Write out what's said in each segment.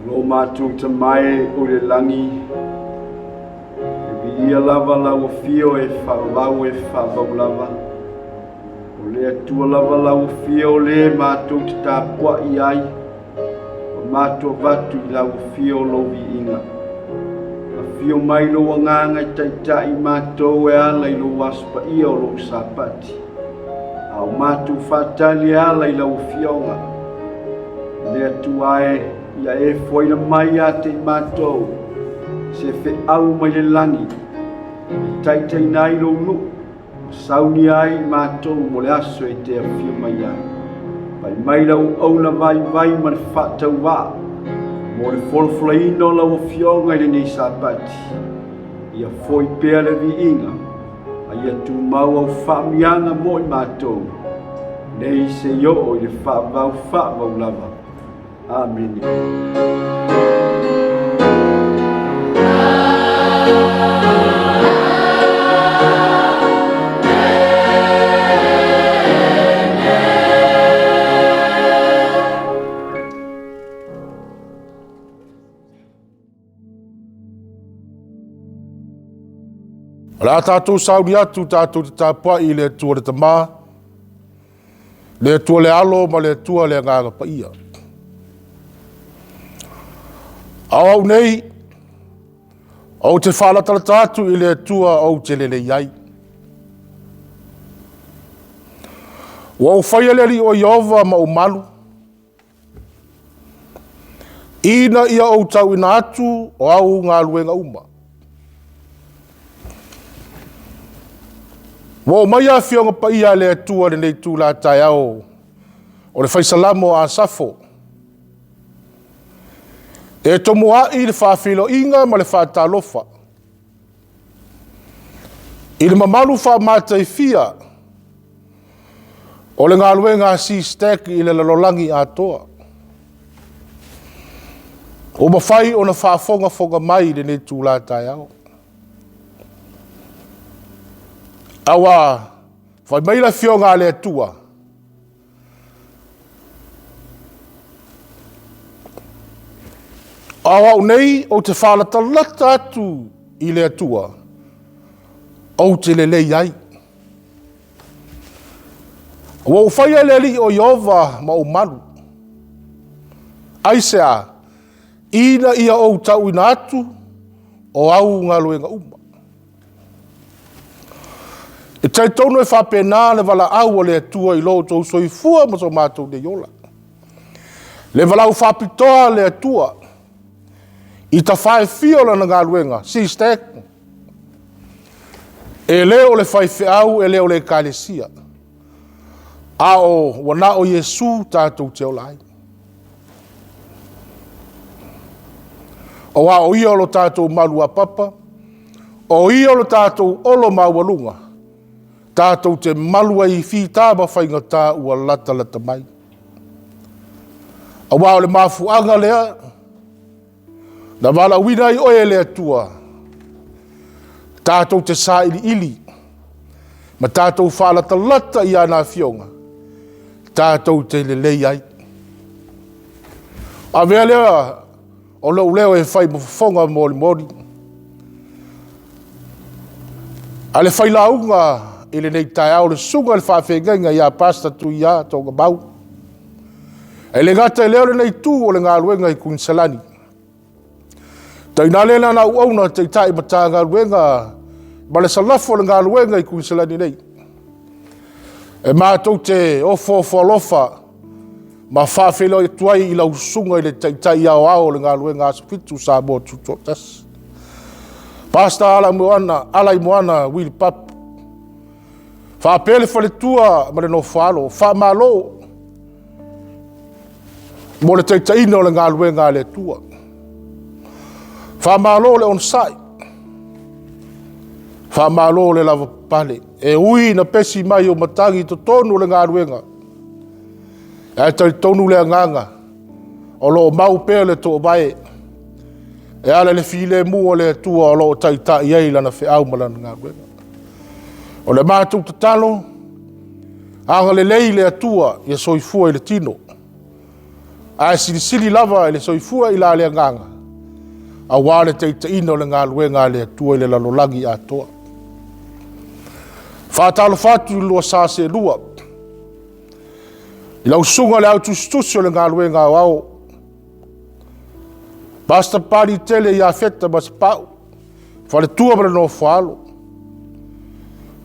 Lo mātou te mai o le langi. E ia lava lau fio e whawau e whawau lava. O le atua lava lau fio le mātou te tāpua i ai. O mātou vatu i lau fio lovi inga. A fio mai lo nganga i taitai mātou e ala i lo waspa ia o lo sapati. A o mātou whatali ala i lau fionga. Le atua ia e foina mai a te mātou. Se fe au mai le langi. I taitai nai lo nu. Sauni ai mātou mo le aso e te awhia mai ai. Pai mai lau au na vai ma le whatau wā. Mo le wholawhalaino lau o fionga i le nei sapati. Ia foi pēr le vi inga. A ia tu mau au whaamianga mo i mātou. Nei se yo o i le whaavau lava. Amen. La tātou sauri atu tātou te tāpua i le tua le tamā, le tua le alo ma le tua le ngāga pa ia. Au nei, au te whalatala tātu i le tua au te lele iai. Wau whaialeri o Iova ma o malu. Ina ia au tau ina atu o au ngā luenga uma. Wau mai a fionga pa ia le tua le nei tū la tai au o le whaisalamo a safo. E tomu ai le whaafilo inga ma le whaatalofa. I le mamalu whaamatai fia o le ngā luenga si stek i le lalolangi a toa. O mawhai o na whaafonga mai le nei tū la tai au. Awa, whai mai la fionga le tua. Awa nei o te whalata lata atu i le atua. O te le lei ai. Awa o whaia le li o Iova ma o maru. Aisea, ina ia o tau ina atu o au ngā luenga uma. E tai tono e whapena le wala au le atua i lo tau soifua ma so mātou de yola. Le wala au whapitoa le atua. I ta whae fiola na ngā luenga, si stek. E leo le whae whiau, e leo le kālesia. A o wana o Yesu tātou te olai. O a o ia o lo tātou malua papa. O ia o lo tātou olo maualunga. Tātou te malua i whi tāma whainga tā ua lata mai. A wā o le mafuanga lea, na wala wina i oe lea tua. Tātou te sā ili, ma tātou whalata lata i ana fionga. Tātou te le lei ai. A vea lea, o leo e whai mafonga mori. A le whai launga, ele nei tai au le sunga le whawhengenga ia pasta tu ia tonga mau. E le ngata e leo le nei tū o le ngā luenga i Kunsalani. Tai nā lena na uauna te tai mata ngā luenga, ma le salafo le ngā luenga i Kunsalani nei. E mātou te ofo lofa, ma whawhelo e tuai i lau sunga i le tai au au le ngā luenga asafitu sa mo tutotas. Pasta ala i moana, Willy Pap. Whapele whale tua ma le no whalo, whamalo. Mo le teitaina o le ngā luenga le tua. Whamalo le onsai. Whamalo le lava pale. E ui na pesi mai o matangi to tonu le ngā luenga. E tai tonu le anganga. O lo mau pele to obae. E ale le file mua le tua o lo taita iei lana whiau malana ngā luenga. O le mātou te talo, anga le lei le atua, ia soifua i le tino. Ai silisili lava ele soifua ila le nganga. A wale te ino le ngā luenga le tua le lalolagi a toa. Whātalo whātu lua sāse lua. I lau sunga le au tustusio le ngā luenga au. Basta pari tele ia feta mas pau. Whale tua mara no whalo.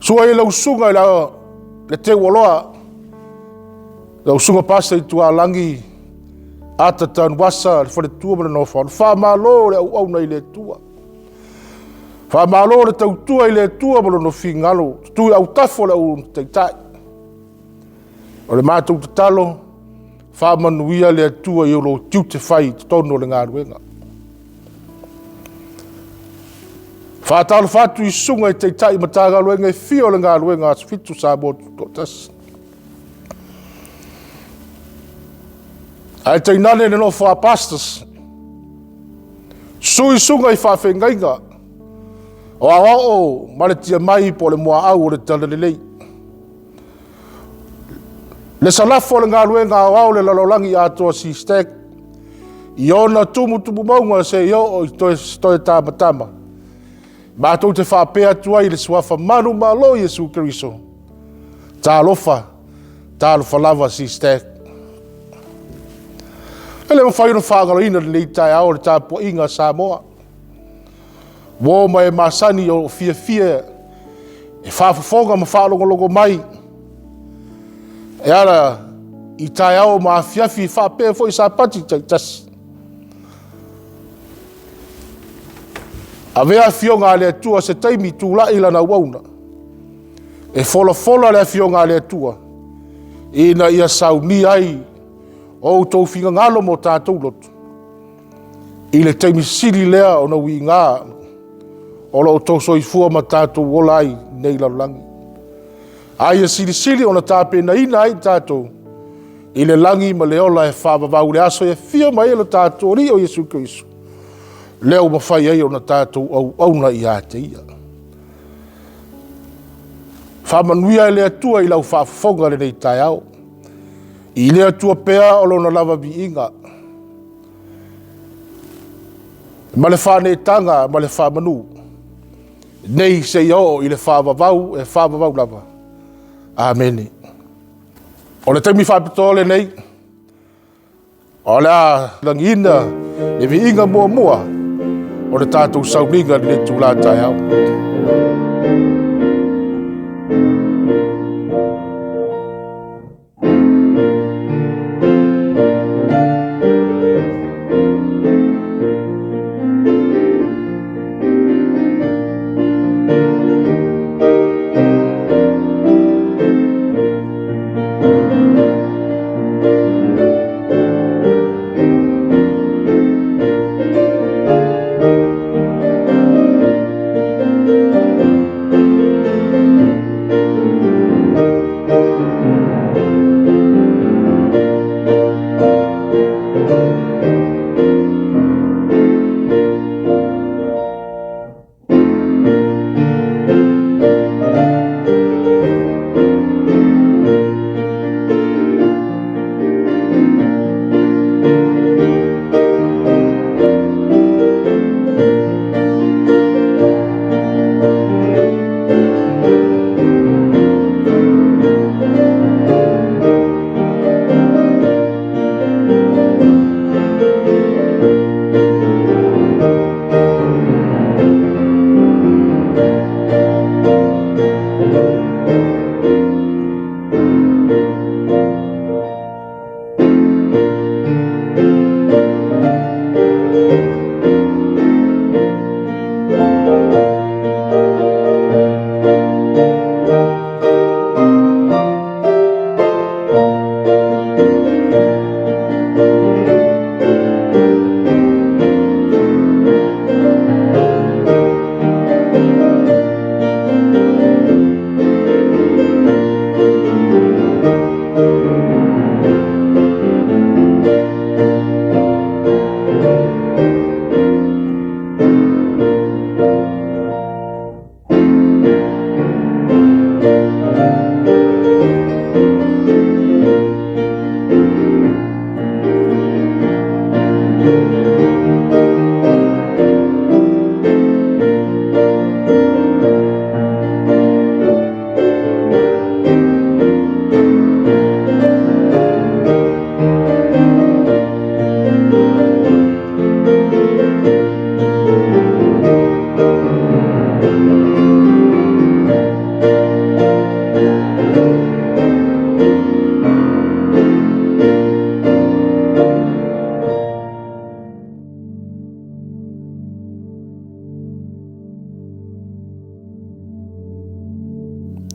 Sua i lau sunga le te waloa. Lau sunga pasta i tua langi ata tan wasa le whale tua mara no whalo. Wha malo le au nei le tua. Wha malo le tau tua i le tua mara no fingalo. Tui au tafo le au teitai. O le mātou te talo, wha manuia le tua i olo tiu te whai tono le ngā ruenga. Wha talo whatu i sunga i teitai mataga ruenga i fio le ngā ruenga as fitu sa motu totas. Ai te inane le no wha pastas. Sui sunga i wha whengainga. O awao maletia mai po le mua au o le talalelei. Le salafo le ngā luenga au le lalolangi atoa si stek. I ona tumu maunga se i o i toi tāmatama. Mātou te whapea tuai le suafa manu malo Jesu Keriso. Tā lofa lava si stek. Ele mo whaino whangalo ina le tai au le tāpua inga Samoa. Wō mai masani o fia. E whafafonga ma whalongolongo mai. E ara, i tai au ma fiafi whapea fo i sa pati taitas. A vea fionga le atua se taimi tūla ila na wauna. E fola le fionga le atua. Ina ia saumi ai o tau finga ngalo mo tātou lotu. I le taimi siri lea o na wi ngā. O lo tau soifua ma tātou wola ai nei lalangi. Ai sili ona tape na ina ai tātou. I le langi ma le ola e whāwawau le aso e fia mai e tātou ri o Jesu Keriso. Leo ma whai ai ona tātou au na i ate ia. Whamanuia e le atua i lau whaafonga le nei tai au. I le atua pea o lona lava bi inga. Ma le whane tanga, ma le whamanu. Nei se i le whawawau e whawawau lava. Amen. O le taimi whapitole nei. O le a langina e vi inga mua. O le tātou sauninga le tūlā tai au.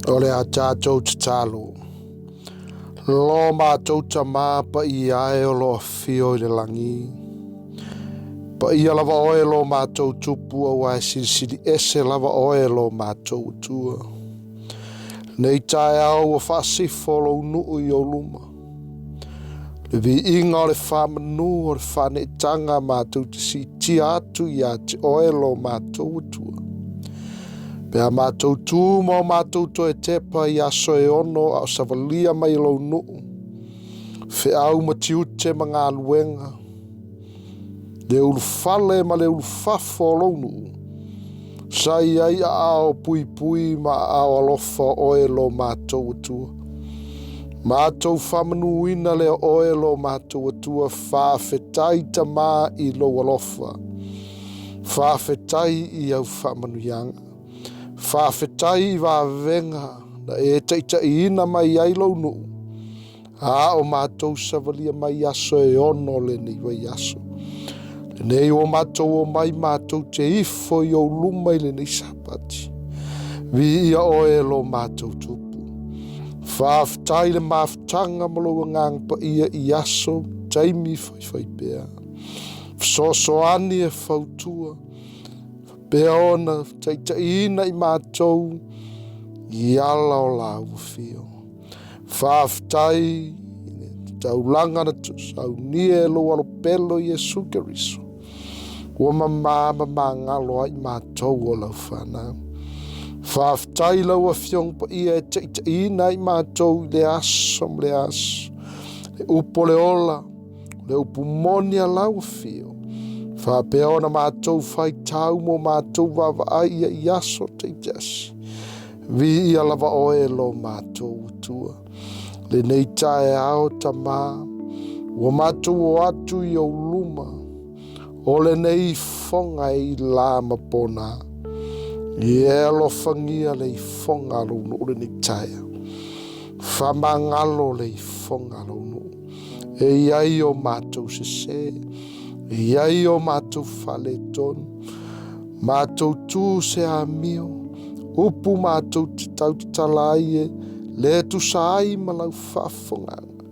O le a tātou te tālo. Lo mātou ta mā pa i ae o lo fio i le langi. Pa ia lava oe lo mātou tupu au ai siri ese lava oe lo mātou tua. Nei tae au o whaasifo lo nuu i o luma. Le vi inga o le whamanu o le whane tanga mātou te si ti atu i a te oe lo mātou tua. Pea mātou tū mo mātou to e tepa i aso e ono au savalia mai lo nuu. Fe au matiute ma ngā luenga. Le ulu fale ma le ulu fafo lo nuu. Sai ai a ao pui pui ma ao alofa oe lo mātou atua. Mātou whamanu ina le oe lo mātou atua whawhetai ta mā i lo alofa. Whawhetai i au whamanu yanga. Whawhetai i wawenga na e teita i ina mai ai lo nuu. A o mātou savalia mai aso e ono le ni wai aso. Nei o mātou o mai mātou te ifo i o luma i le nei sapati. Vi ia oe lo mātou tupu. Whaafitai le maafitanga malo ngang pa ia i aso taimi whai pēa. Wsosoani e whautua. Pēa ona teita ina i mātou i ala o la ufio. Whaafitai taulanga na tusau nie lo alo pelo Yesu Keriso. Ua mamama ngalo ai mātou o lau whanau. Whaafitai lau a whiong pa ia e teita ina i mātou le aso le aso. Le upo le ola, le upu moni a lau a whio. Whapea ona mātou whai tau mo mātou wawa ai i aso teita asi. Vi ia lava oe lo mātou utua. Le nei tae ao ta mā. Ua mātou o atu i au luma. O le nei fonga i la mapona. I elo fangia le fonga lo no le ni taia. Whamangalo le fonga lo no. E iai o mātou se se. E iai o mātou fale ton. Mātou tū se amio. Upu mātou te tau te talaie. Le tu sai malau whafonganga.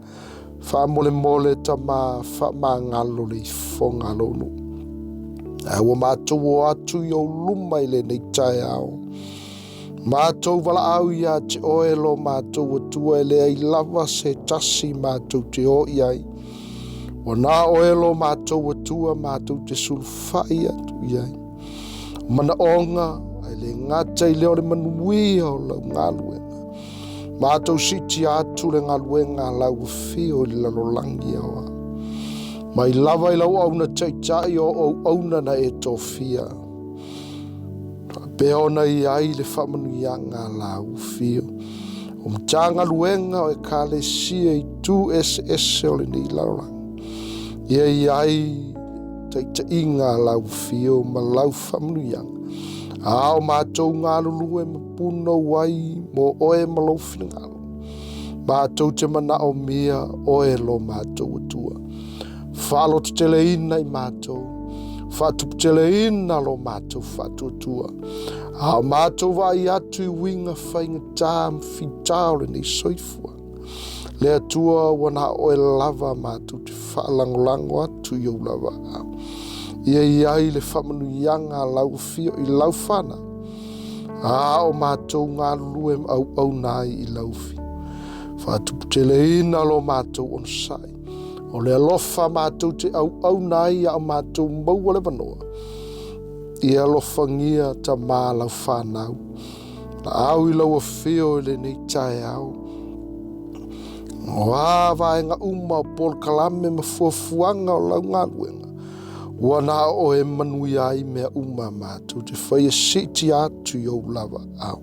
Whamole mole ta mā whamangalo le fonga lo no. Awa mātou o atu i o luma i le nei tae ao. Mātou wala au ia te oe lo mātou atua e lea i lava se tasi mātou te o iai. O nā oe lo mātou atua mātou te sulwhai atu iai. Mana onga ai le ngata i leo le manuia o lau ngā luenga. Mātou siti atu le ngā luenga lau whio i lalolangi awa. Mai lava i lau auna teitai o auna na e tofia. Peona i ai le whamanu ianga lau whio. O mtanga luenga o e kale sia i tu ese o le ni laurang. Ia i ai teita inga lau whio ma lau whamanu ianga. Ao mātou ngā lulu e mapuno wai mo oe malau whingalo. Mātou te mana o mea oe lo mātou atua. Whalo te tele ina i mātou. Whatu tele ina lo mātou whatu atua. Ao mātou vai atu i winga whainga tām whitao le nei soifua. Le atua wana oe lava mātou te whaalangolango atu i au lava au. Ia i ai le whamanu ianga lau whio i lau whana. Ao mātou ngā luem au nai i lau whi. Whatu tele ina lo mātou on sai. O le alofa mātou te au nai a mātou maua le wanoa. I alofa ngia ta mā lau whanau. Na au i lau a whio le nei tae au. O awa e ngā uma o pol kalame ma fuafuanga o lau ngā luenga. Ua nā o e manui ai mea uma mātou te whaia siti atu i au lava au.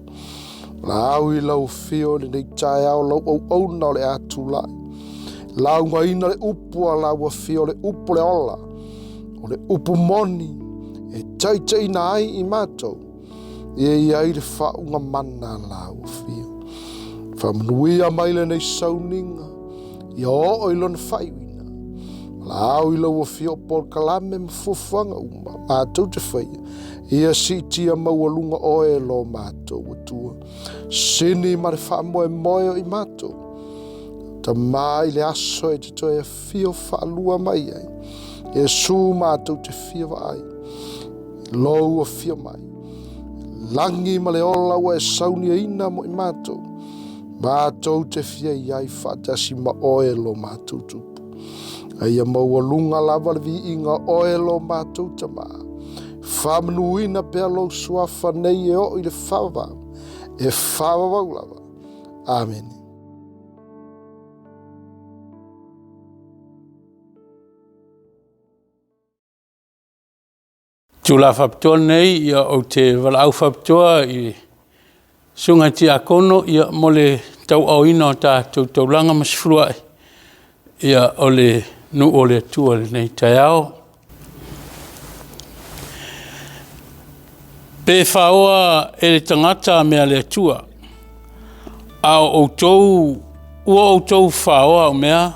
Na au i lau whio le nei tae au lau au na o le atu lai. Lau ngā ina le upu a lau a whio le upu le ola. O le upu moni. E taita ina ai i mātou. E i ai le whaunga mana lau a whio. Whamanuia mai le nei sauninga. I o ilona whaiwina. Lau ila ua fio por kalame mfufuanga uma mātou te whaia. Ia sitia maualunga oe lo mātou watua. Sini mare wha moe moe i mātou. Ta mai le aso e te toi a fio whaalua mai ai. E su mātou te fia wa ai. Lou a fia mai. Langi ma le ola ua e sauni e ina mo i mātou. Mātou te fia iai whaatasi ma oe lo mātou tupu. Aia maualunga lava le vi inga oe lo mātou tama. Whamanuina pia lo suafa nei e o i le whawau. E whawau lava. Amen. Tula whapitoa nei ia o te walau whapitoa i sunga ti akono ia mole tau au ina o tātou taulanga masifruai. Ia ole nu ole tua nei tai ao. Pe whaoa e le tangata mea le tua. A o tou whaoa o mea.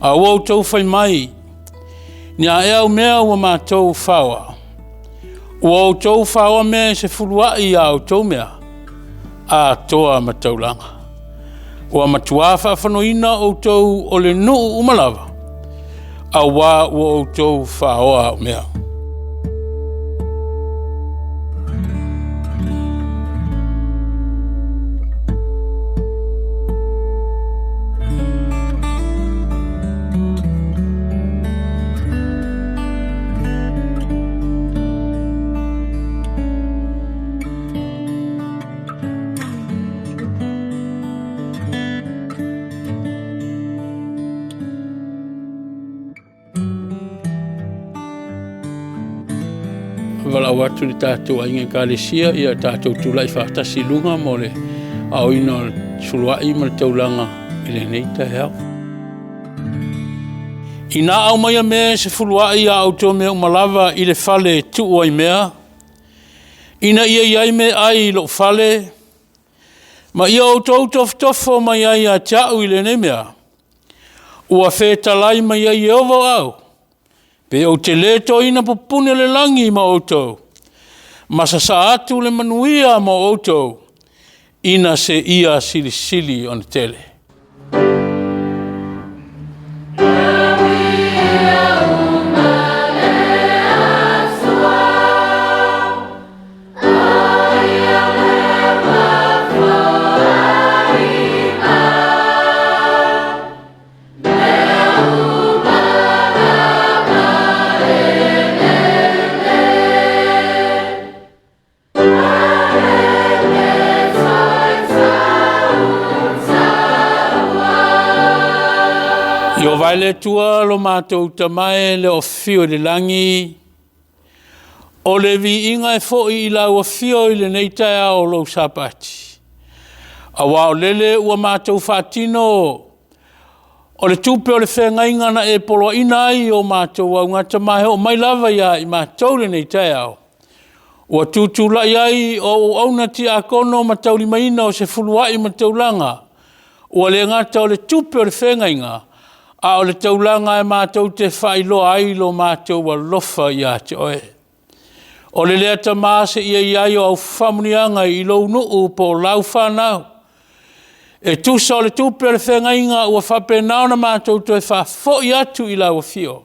A o tou whai mai. Ni a ea o mea ua mātou whaoa. O tou whaoa mea se furua i a o tou mea. A toa mataulanga. Ua matua whawhanoina o tou o le nuu umalawa. A wā o tou whaoa o mea. Walau atu ni tātou ainga kālesia ia tātou tūlai whaatasi lunga mo le au ina suluai ma le taulanga i le nei tai hao. Ina au mai a mea se fuluai a au tō mea umalawa i le whale tuu ai mea. Ina ia iai me ai lo whale. Ma ia au tō tofo mai ai a tiau i le nei mea. Ua whetalai mai ai e ovo au. Pe o te leto ina popune le langi ma outou. Masa sa atu le manuia ma outou. Ina se ia sili on tele. Io vai le tua lo mātou tamae le o fio le langi. O le vi inga e fo i la o fio i le neitai o lo sapati. A wao lele ua mātou whatino. O le tupe o le whenga na e polo ina ai o mātou au ngata mahe o mai lava ia i mātou le neitai au. Ua tūtula iai o auna ti a kono matau li maina o se fuluai matau langa. Ua le ngata o le tupe o le whenga inga. A o le taulanga e mātou te whailo ailo mātou wa lofa ia te oe. O le lea ta māse ia iai o au whamunianga i lo nuu po lau whanau. E tusa o le tupe o le whengainga ua whape naona mātou te whafo i atu i lau fio.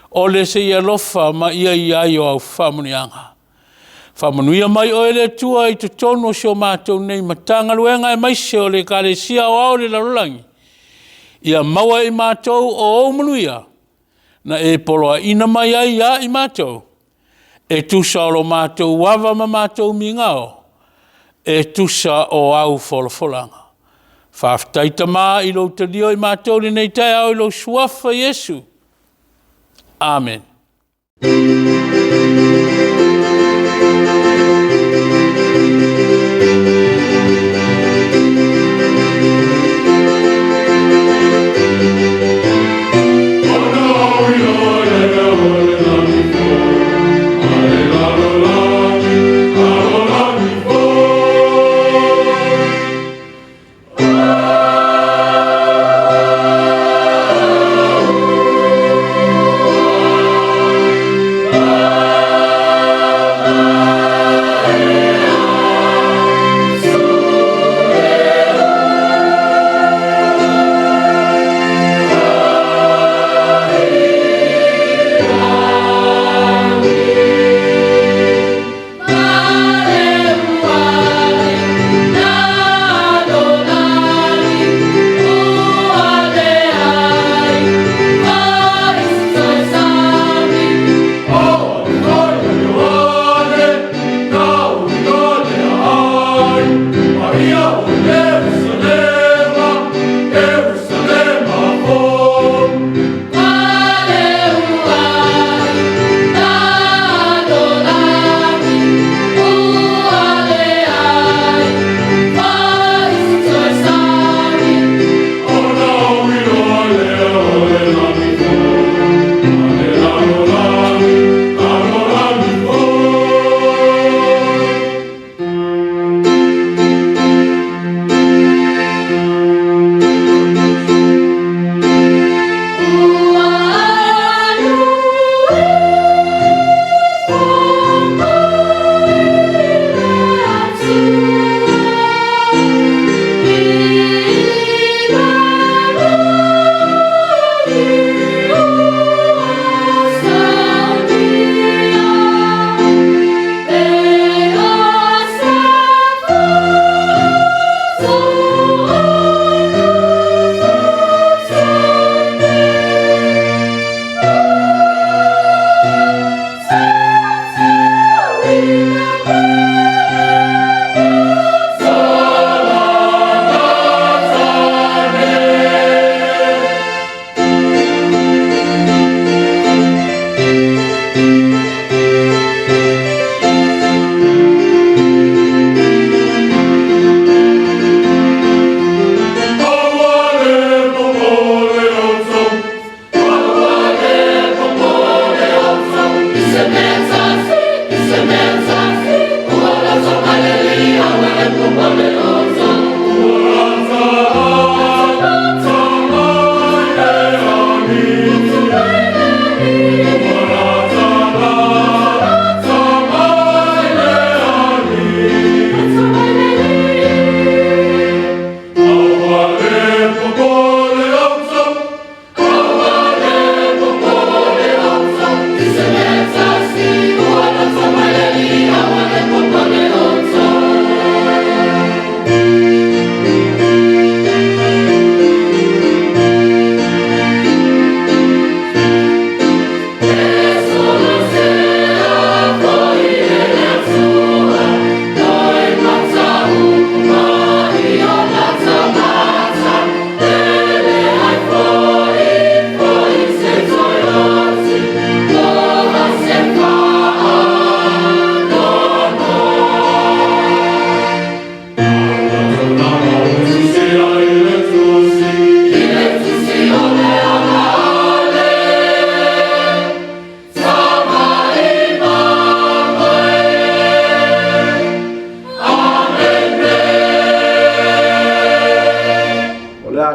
O le se ia lofa ma ia iai o au whamunianga. Whamanuia mai oe le tua i te tono sio mātou nei matanga luenga e maise o le kare sia o au le larulangi. Ia maua i mātou o manuia, na e poloa ina mai ai ia i mātou. E tusa o lo mātou wawa ma mātou mingao, e tusa o au folofolanga. Whaftaita mā i lo te dio i mātou li nei tai au i lo suafa Yesu. Amen.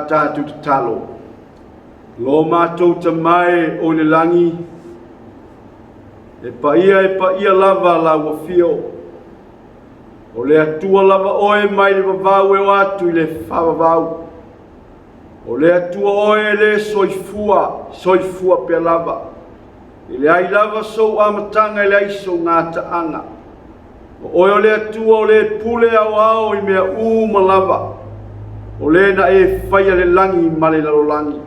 tātou te talo. Lo mātou te mai o le langi, e pa ia lava la ua fio. O le atua lava oe mai le vavau e o atu i le whawavau. O le atua oe le soifua pe lava. I le ai lava sou amatanga i le aiso ngā taanga. O oe o le atua o le pule au i mea uma lava. O le na e whaia le langi ma le lalolangi.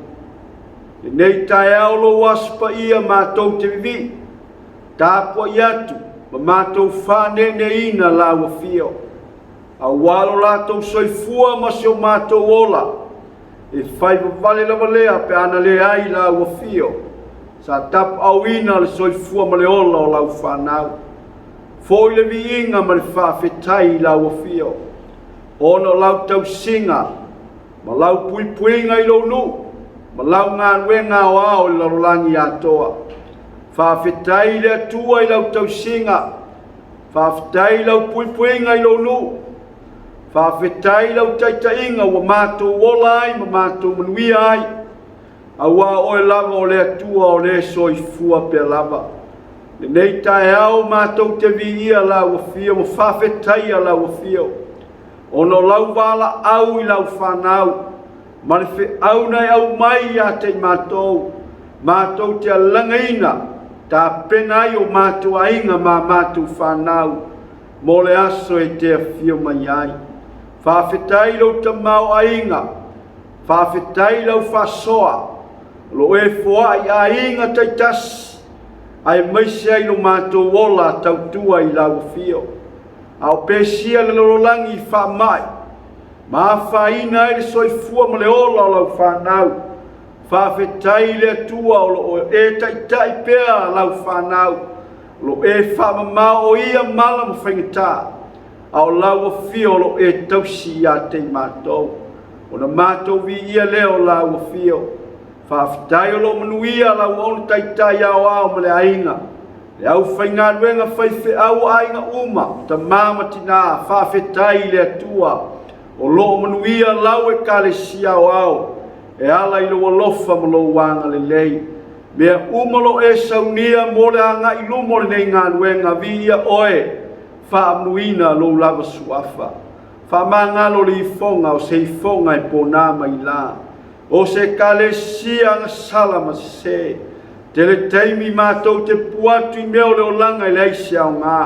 E nei tae au lo waspa ia mātou te vivi. Tāpua i atu, ma mātou whāne ne ina la ua fio. A walo lātou soifua ma seo mātou ola. E whai vale lava lea pe ana le ai la ua fio. Sa tap au ina le soifua ma le ola o lau whanau. Foi le vi inga ma le whawhetai la ua fio. Ono lau tau singa, ma lau puipuinga i lo nu, ma lau ngā wenga o ao i larolangi atoa. Whawhetai le atua i lau tau singa, whawhetai lau puipuinga i lo nu, whawhetai lau taitainga ua mātou ola ai ma mātou manuia ai. Aua oe lava o le atua o le soifua pe lava. Le nei tae au mātou te vi ia la ua fio, ma whawhetai a la ua fio. Ono lau wala au i lau whanau, ma le whi au nei au mai a te mātou, mātou te alangaina, tā penai o mātou ainga ma mātou whanau, mo le aso e te fio mai ai. Whawhetai lau ta mau ainga, whawhetai lau whasoa, lo e fua i ainga taitas, ai maise ai lo mātou wola tau tua i lau fio. Au pesia le lololangi i whamai. Ma whaina e le soifua ma le ola o lau whanau. Whawhetai le atua o lo e taitai pēa lau whanau. Lo e whamamau o ia mala ma whaingatā. Au lau o fio lo e tausi a te mātou. O na mātou vi ia leo lau o fio. Whawhetai o lo manuia lau onu taitai au au ma le ainga. Le au whainga ruenga whaife au ainga uma, ta māma tina, whawhetai le atua, o lo manuia lau e kale si au au, e ala i lo alofa ma lo wanga le lei. Mea umalo e saunia mo le anga i lumo le nei ngā ruenga vi ia oe, whaamnuina lo lava suafa. Whamangalo le ifonga o se ifonga e ponama i la, o se kale si anga salama se, Tele taimi mātou te puatu i meo leo langa i leisi au ngā.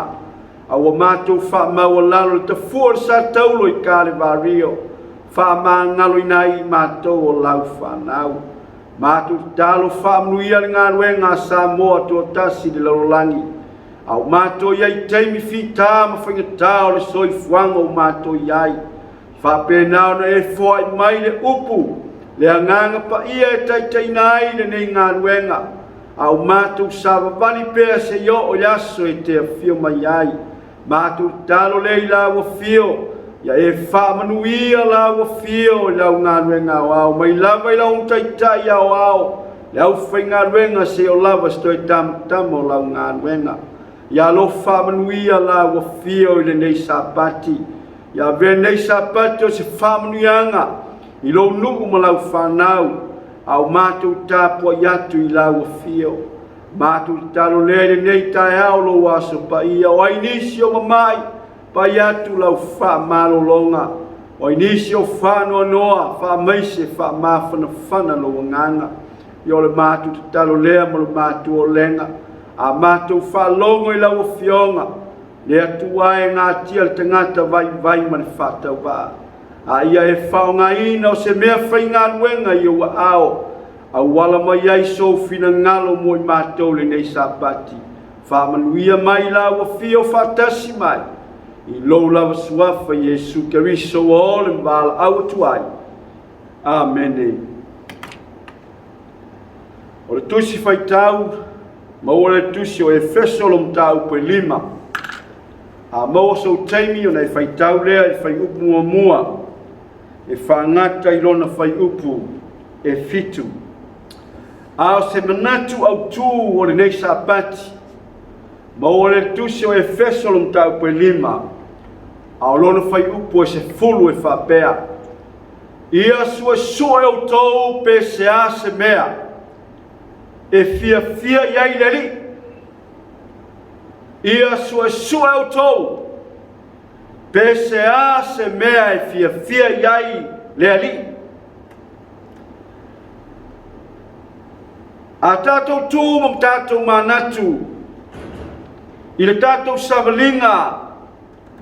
Awa mātou wha maua lalo le te fuor sa taulo i kāre vario. Wha mā ngalo i nai mātou o lau whanau. Mātou talo wha mnuia le ngā ruenga sa moa tua tasi le lalolangi. Au mātou iai taimi whita ma whaingatā o le soifuanga o mātou iai. Wha pēnao na e fwai mai le upu. Le anganga pa ia e taitaina ai le nei ngā ruenga. Au mātou sāwa vani pēa se yo o yaso e te fio mai ai. Mātou talo lei la ua fio. Ia e whamanuia la ua fio i lau ngā ruenga au au. Mai lava i lau taitai au au. Le au whai ngā ruenga se o lava stoi tam o lau ngā ruenga. Ia lo whamanuia la ua fio i le nei sapati. Ia ve nei sapati o se whamanuianga. I lo nuku ma lau whanau. Au mātou tāpua iatu i lau a fio. Mātou talo lele nei tae au lo waso pa ia. O ainisi o mamai pa iatu lau wha malo longa. O ainisi o whanua noa, wha maise, wha mawhana whana lo nganga. I o le mātou talo lea mo le mātou o lenga. A mātou wha longo i lau a fionga. Le atu wae ngā tia le tangata vai mani whatau waa. A ia e whaonga ina o se mea whainga ruenga i ua ao. A wala mai ai so fina ngalo mo i mātou le nei sapati. Whamanuia mai la ua fio whatasi mai. I lou lava suafa Yesu Keriso o ole mbala au tuai. Amene. O le tusi whaitau, ma o le tusi o Efeso lo mtau pe 5. A maua so taimi o nei whaitau lea i whai upu mua. E whangata i rona whai upu e fitu. A o se manatu au tū o le nei sapati. Ma o le tusi o Efeso lo mtau pe 5. A o lona whai upu e se fulu e whapea. Ia suasua o tau pe se a se mea. E fia iai le li. Ia suasua o tau pe se a se mea e fia iai le li. A tātou tū mam tātou manatu. I le tātou savalinga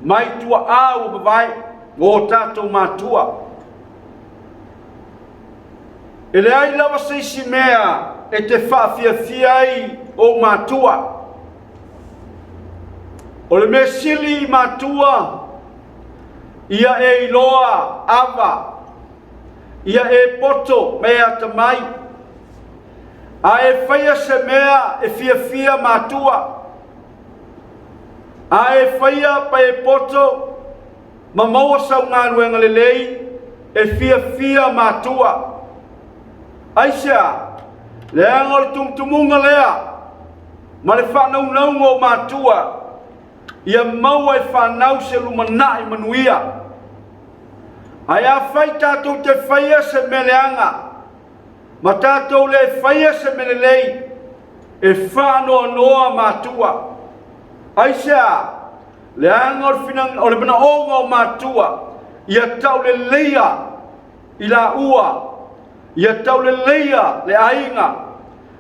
mai tua au bavai o tātou matua. E le ai lawa seisi mea e te whaafia ai o matua. O le mea sili matua ia e iloa ava. Ia e poto mea tamai. A e whaia se mea e fia matua. A e whaia pa e poto ma maua sau ngā ruenga le lei e fia matua. Aisea, le angol tumtumunga lea, ma le whanau ngō matua, ia maua e whanau se lumanai manuia. Ai a whai tātou te whaia se meleanga, ma tātou le whaia se melelei, e whanoa noa matua. Aisea, le angol finang o le mana onga o matua, ia tau le leia i la ua, ia tau le leia le ainga,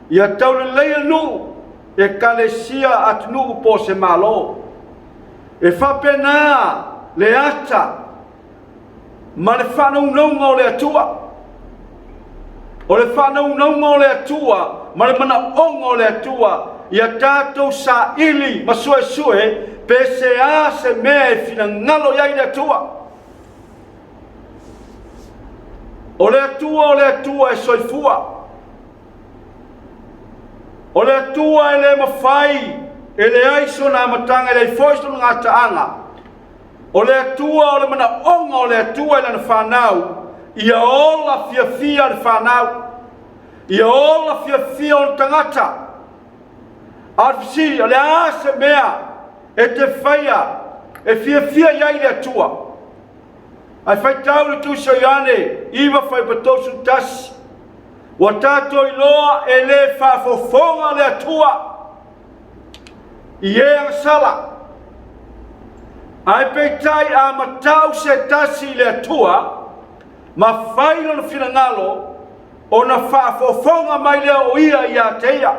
ia tau le leia nu, e kalesia atu nu po se malo. E whapena le ata, ma le whanaunga o le atua. O le whanaunga o le atua, ma le mana onga o le atua, ia tātou sa ili ma sue, pe se a se mea e fina ngalo iai le atua. O le atua e soifua. O le atua e le mawhai, e le aiso na matanga, e le foisto ngā taanga. O le atua o le mana onga o le atua e lana whanau, ia ola fia le whanau. Ia ola fia o le tangata. Arfisi, o le ase mea, e te whaia, e fia iai le atua. Ai whai tau le tūsa iane, iwa whai patosu tasi. Wa tātou iloa e le whafofonga le atua. I e sala. Ai peitai a matau se tasi le atua, ma whailo na whirangalo, o na whafofonga mai lea o ia i a teia.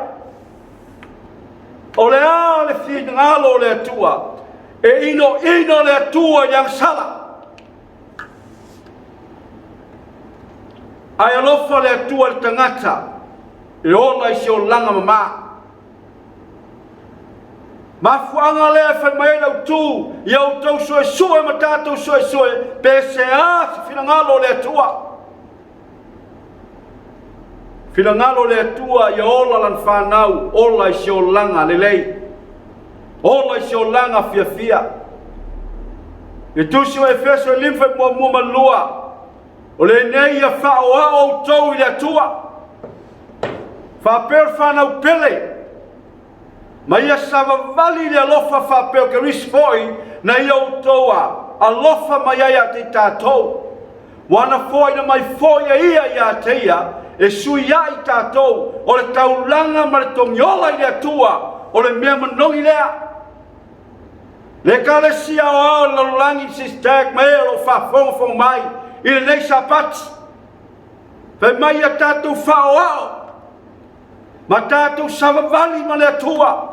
O le a le whirangalo le atua, e ino le atua i sala. Ai alofa le atua le tangata, e ola i se o langa mama. Ma fuanga lea whai mai lau tū, i au tau soe ma tātou soe, pe se a se whirangalo le atua. Whirangalo le atua i ola lan whanau, ola i se o langa le lei. Ola i se o langa fia. E tusi o e feso e limfa mua malua, o le nei a whao o tau i le atua. Whapeo whanau pele. Ma ia savavali le alofa whapeo ke risfoi na ia o toa. Alofa mai aia te tātou. Wana foi na mai foi a ia teia. E sui ai tātou. O le taulanga ma le tongiola i le atua. O le mea manongi lea. Le kalesia o ao lalulangi sistek mai o whafonga mai. I le nei sapati. Whai mai a tātou whao ao. Ma tātou savavali ma le atua.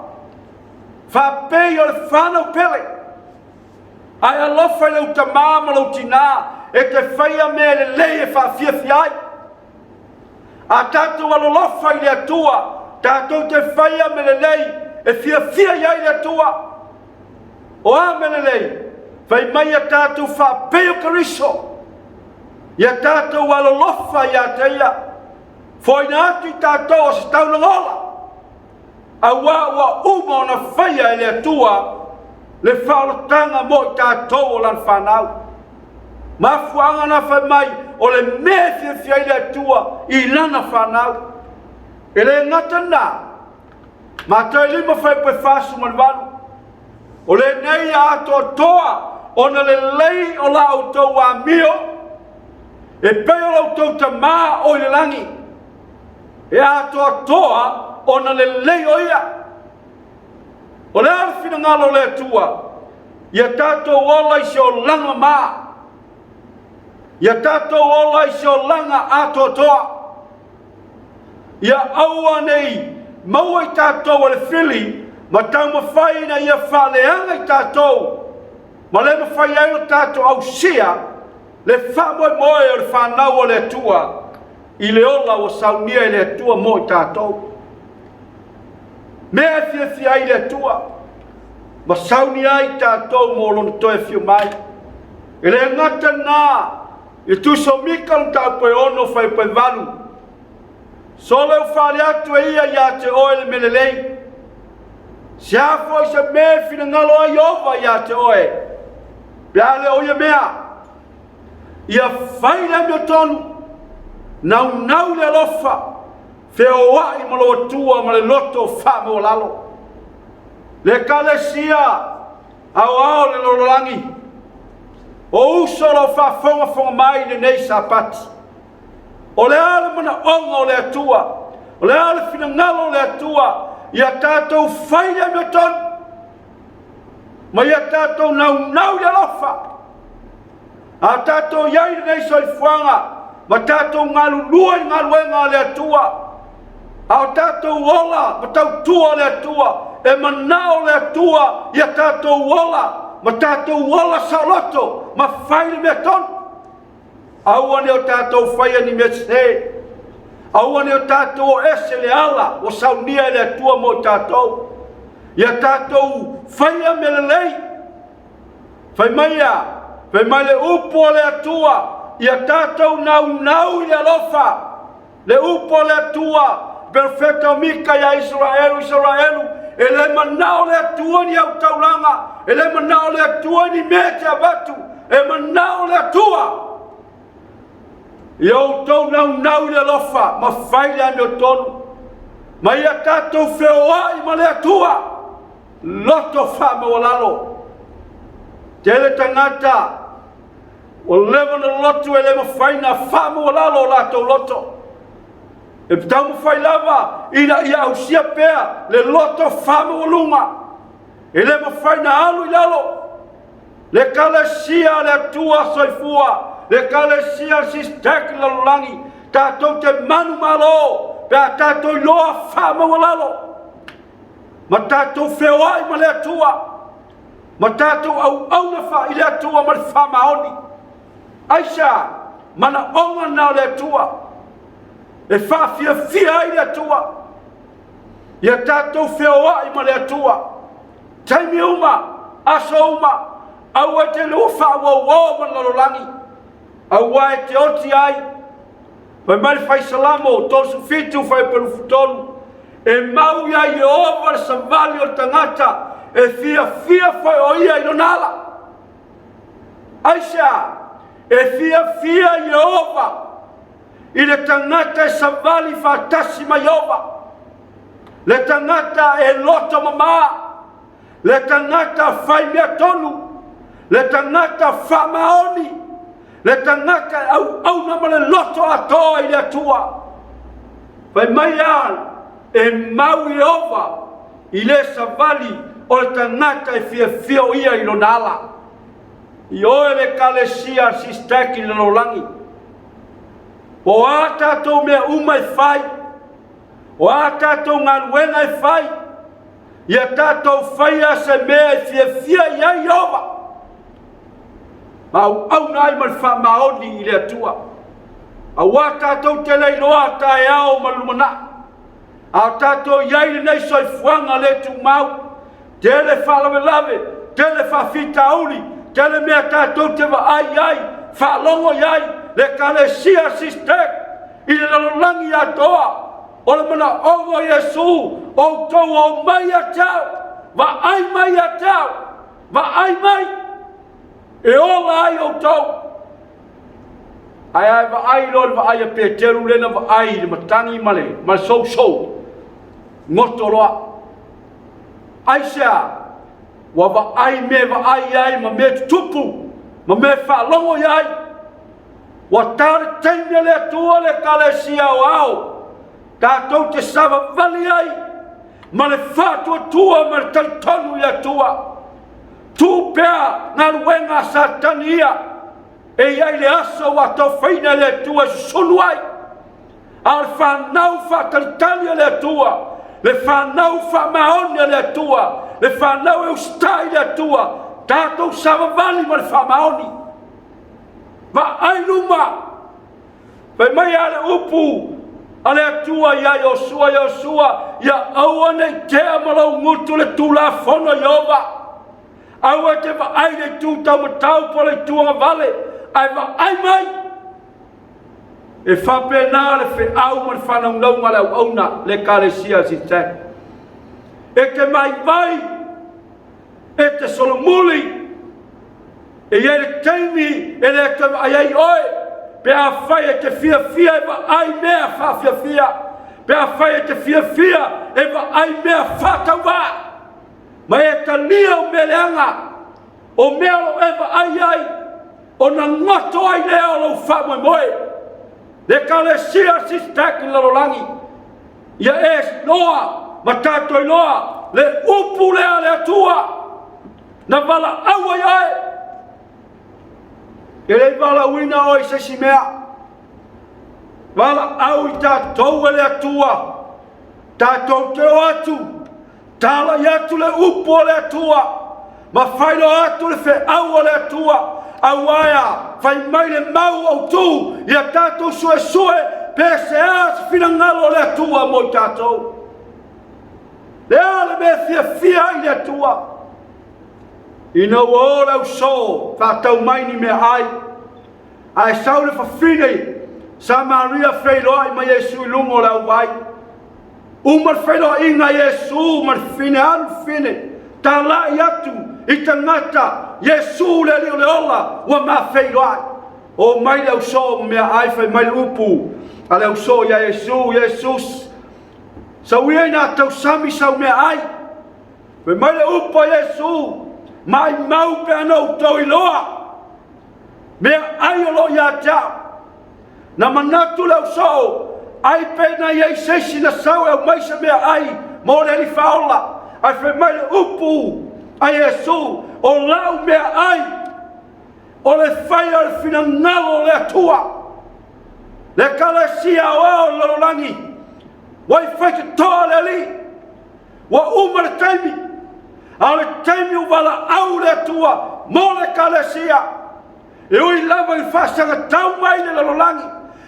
Whapei o le whanau pele. Ai alofa i lau tamama lau tina. E te whaia mea le lei e whawhiawhiai. A tātou alolofa i le atua. Tātou te whaia me le lei e whiawhiai ai le atua. O a me le lei. Whai mai a tātou whapei o kariso. Ia tātou alolofa i a teia. Foi na atu i tātou o se taulangola. A wa uma o na whaia e le atua. Le whaolotanga mo i tātou o lan whanau. Ma fuanga na whai mai o le mea fia i le atua i lana whanau. E le ngatana. Ma tai lima whai pe whasu manwalu. O le nei a ato toa o na le lei o la autou a mio. e pei o lau ta mā o le langi, e atoa toa o na le lei o ia. O le arwhina ngalo le tua, ia tātou ola i se o langa mā, ia tātou ola i se o langa atoa toa, ia aua nei, maua i tātou o le whili, ma tau mawhai na ia whaleanga i tātou, ma le mawhai ai o tātou au sia, le whamoe moe o le whanau o le tua, i le ola o saunia i le tua mo i tātou. Mea fia ai le tua, ma saunia i tātou mo lona toe fio mai, e le ngata nā, i tuso mika o tāu poe ono whai poe valu, so leo whare atu e ia te oe le melelei, se hafo i se me fina ngalo ai ova ia te oe, pia le oia mea, ia whaile me tonu, nau le lofa, feo wai ma lo tua ma le loto wha mo lalo. Le kalesia, au le lololangi, o uso lo wha fonga mai le nei sapati. O le ale mana onga o le atua, o le ale fina ngalo o le atua, ia tātou whaile me tonu, ma ia tātou nau le lofa, a tātou iai nei soifuanga, ma tātou ngalu lua i ngalu enga le atua, a tātou ola, ma tau tua le atua, e manao le atua, ia tātou ola, ma tātou ola sa loto, ma whaile me tonu. Aua ne o tātou whaia ni me se, aua ne o tātou o ese le ala, o saunia le atua mo tātou, ia tātou whaia me le lei, whai mai le upo le atua, ia tātou nau i le alofa, le upo le atua, perfecta mika ia Israelu, e le manao le atua ni au taulanga, e le manao le atua ni mete abatu, e manao le atua. Ia o tau nau i le alofa, ma whaile ane o tonu, ma ia tātou wheoai ma le atua, loto wha me o lalo. Tele tangata, o lewa na lotu e le mawhaina wha me o lalo lato loto. E tau mawhai lava, ina ia usia pea, le loto wha me o lunga. E le mawhaina alu i lalo. Le kalesia le atua soifua, le kalesia sistek lalulangi, tātou te manu malo, pea tātou loa wha me o lalo. Ma tātou wheoai ma le atua, ma tātou au na wha i le atua ma le wha maoni. Aisha, mana onga na le atua, e wha fia i le atua, ia tātou wheoai ma le atua, taimi uma, aso uma, au e te lua wha wau ma lalolangi, au e te oti ai, pai mari whai salamo, tosu fitu whai peru futonu, e mau ia i ova le savali o tangata, e fia whai o ia i lonala. Aisha, e fia i ova, i le tangata e savali whatasi mai ova, le tangata e loto mama, le tangata whai mea tonu, le tangata whamaoni, le tangata au nama le loto atoa i le atua. Pai mai al, e mau i ova, i le savali, o le tangata e fia o ia i lonala. I oe le kalesia sisteki le lolangi. O a tātou mea uma e whai, o a tātou ngaluenga e whai, ia tātou whaia se mea e fia ia i ova. Ma au nai man wha maoni i le atua. A wā tātou te leiloa tae ao malumana. A tātou iai nei soifuanga le tu mau. Te le whalawe lawe, te le whawhita auli, te le mea tātou te wa ai, whalongo iai, le kalesia sistek, i le lalolangi atoa, o le mana ongo Yesu, o tau o mai atau, wa ai mai atau, wa ai mai, e ola ai o tau. Ai wa ai lor wa ai a Peteru lena wa ai le matangi male, ma sou, ngoto roa. Aisha, wa ai me wa ai ma me tupu, ma me wha longo iai. Wa tare taimia le atua le kalesia o ao. Tātou te sava vali ai. Ma le whātua tua ma le tautonu i atua. Tu pea ngā ruenga satania. E iai le aso wa tau whaina le atua sunu ai. Al whanau whātalitania le atua. Le whanau whamaonia le atua. Le whanau e ustai le atua. Tātou sava vali ma le whamaoni. Va ai luma. Pai mai ale upu. Ale atua ia Yosua. Ia aua nei tea malau ngutu le tula fono Yehova. Aua te va ai le tu tau matau po le tuanga vale. Ai va ai mai. E whapena le whi au man whanau naunga le auna le kalesia si te. E te mai vai. E te solomuli. E ia le teimi e le te ai ai oe. Pe a whai e te fia e va ai mea wha fia. Pe a whai e te fia e va ai mea whakau wā. Mai e ta lia o me leanga. O mea lo e va ai. O na ngato ai lea o lau wha moe. Le kalesia si staki lalolangi. Ia e noa. Ma tātoi noa. Le upu lea le atua. Na wala awa iae. E le wala uina o i sesi mea. Wala au i tātou e le atua. Tātou te o atu. Tāla i atu le upu o le atua. Ma whaino atu le whe au o le atua. Awaia, whai mai le mau au tū. Ia tātou sue. Pese as fina ngalo le atua mo i tātou. Le ale me fia i le atua. Ina o lau so, whātau mai ni mea ai. Ai sau le whawhine, sa Maria whailoa i mai Jesu lungo lau vai. Umar whailoa inga Jesu, mar whine anu whine. Tā la i atu, i ta ngata, Jesu le leo le ola, wa ma whailoa. O mai lau so mea ai whai mai upu. A lau so ia Jesus. Sa uia ina tau sami sau mea ai. Whai mai le upu a Jesu. Mai mau pe anau tau i loa. Mea ai o lo ia tau. Na manatu lau so. Ai pe na iei sesi na sau e mai sa mea ai. Mo le li faola. Ai fe mai le upu. Ai Jesu. O lau mea ai. O le whaia le fina ngalo le atua. Le kalesia o ao lalolangi. Wai whaite toa le li. Wa umar taimi. Ale taimi u wala au le atua, mo le kalesia. E ui lava i whasanga tau mai le lalolangi.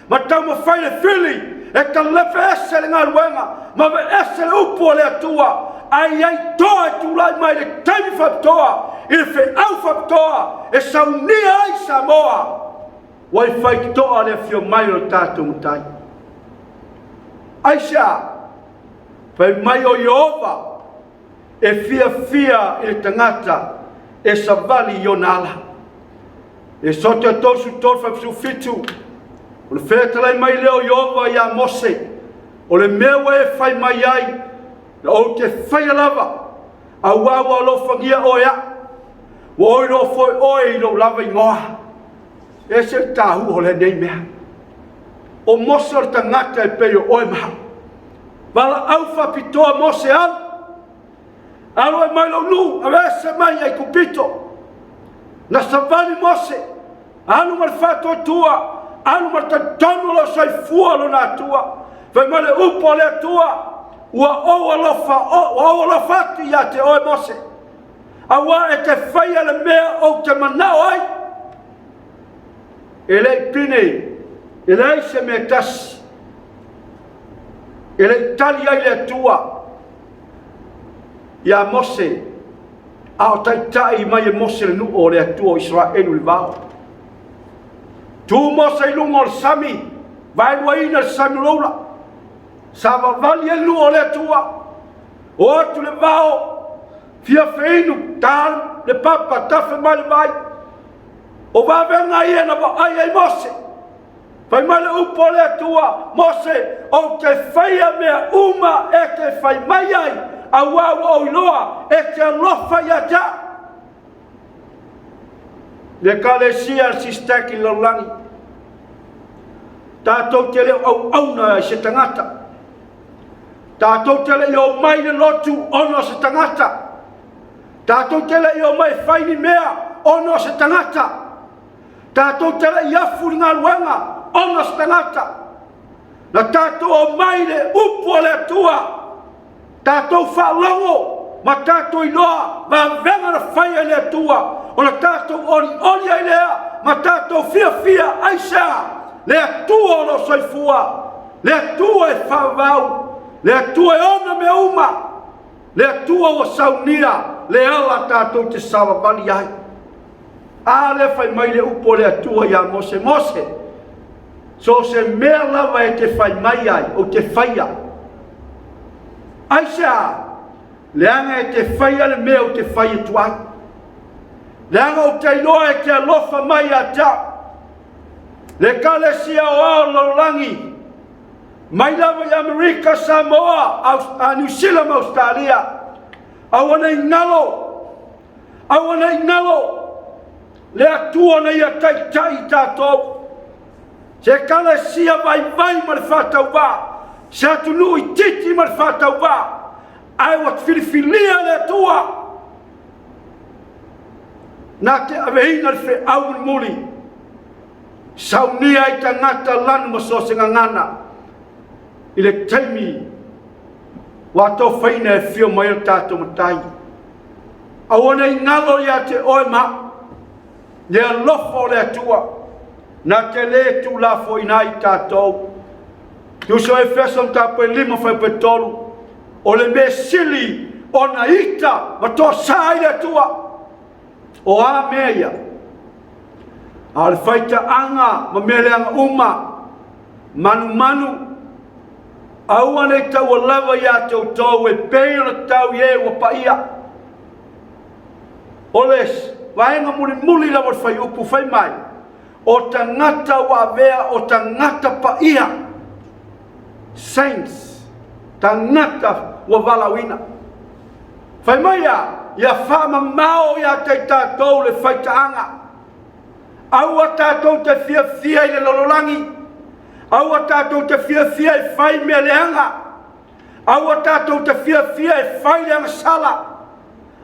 Ma tau ma whai le whili, e ka lefe ese le ngā ruenga, ma me ese le upu le atua. Ai toa e tūlai mai le taimi whaptoa, i le whi au whaptoa, e sau nia ai Samoa. Wai whai toa le fio mai o tātou mutai. Ai sia, whai mai o Jehova, e fia i le tangata e savali i o nala. E sote a tosu torfa psu fitu. O le whetalai mai leo Jehova i a Mose. O le mewa e whai mai ai. O te whai alava. A wawa lo whangia o ea. Wa oi lo foi oi lo lava i ngoa. E se tahu o le nei mea. O Mose o le tangata e peo oi maha. Wala au whapitoa Mose anu. Alo e mai lo nu, a vese mai ai kupito. Na savani Mose, anu mar fato tua, anu mar tantonu lo sai fua lo na tua. Vai mai le upo le tua, ua o lo fati ya te oe Mose. Awa e te whaia le mea o te manao ai. E lei pine, e lei se me tasi. E lei tali ai le tua. Ia Mose, a o taitai mai e Mose le nu o le atua o Israelu le vao. Tu Mose i lungo o le sami, vai luaina le sami loula. Sa vavali e nu o le atua. O atu le vao, fia feinu, tal, le papa, tafe mai le vai. O vavenga ia na va ai ai Mose. Fai mai le upo le atua, Mose, o te whaia mea uma e te whai mai ai. A wawa o iloa e te alofa i a ta. Le kalesia si staki laulangi. Tātou te leo au auna se tangata. Tātou te leo mai le lotu ono se tangata. Tātou te leo mai whaini mea ono se tangata. Tātou te leo iafu ngā luenga ono se tangata. Na tātou o mai le upo le tua. Tātou whalongo ma tātou inoa ma venga na whaia le tua. O na tātou oni ai lea ma tātou fia aisea. Le atua o no soifua, le atua e whawau, le atua e ona me uma, le atua o saunia, le ala tātou te sawa bali ai. A le whai mai le upo le atua ia mose. So se mea lava e te whai mai ai, o te whaia. Aisea, le anga e te whaia le mea o te whaia tuai. Le anga o te iloa e te alofa mai a tau. Le kalesia o ao laulangi. Mai lava i Amerika, Samoa, a New Zealand, Australia. Awana ingalo. Le atua na ia tai tātou. Se kalesia vai ma le whātau wā. Se atunu i titi ma le whātau wā. Ai wat filifilia le atua. Nā te awehina le whi au muli. Saunia i tangata lanu masosenga ngana. I le taimi wa tō whaina e whio mai o tātou matai. Awana i ngalo ia te oema. Lea lofo le atua. Na te le tu la fo ina i tātou. Tu so e whesam tāpoi 5 whai petolu. O le me sili o na ita ma tō sā i le atua. O a mea ia. A le whaita anga ma mele anga uma. Manu. Aua nei tau o lava ia tau tau e pei o na tau ie ua paia. O les, waenga muli la wad whai upu whai mai. O tangata wa vea o tangata paia. Saints. Tangata wa valawina. Whai mai ia whama mao ia te tātou le whaita anga. Aua tātou te fia i le lololangi. Aua tātou te fia i whai mea leanga. Aua tātou te fia i whai leanga sala.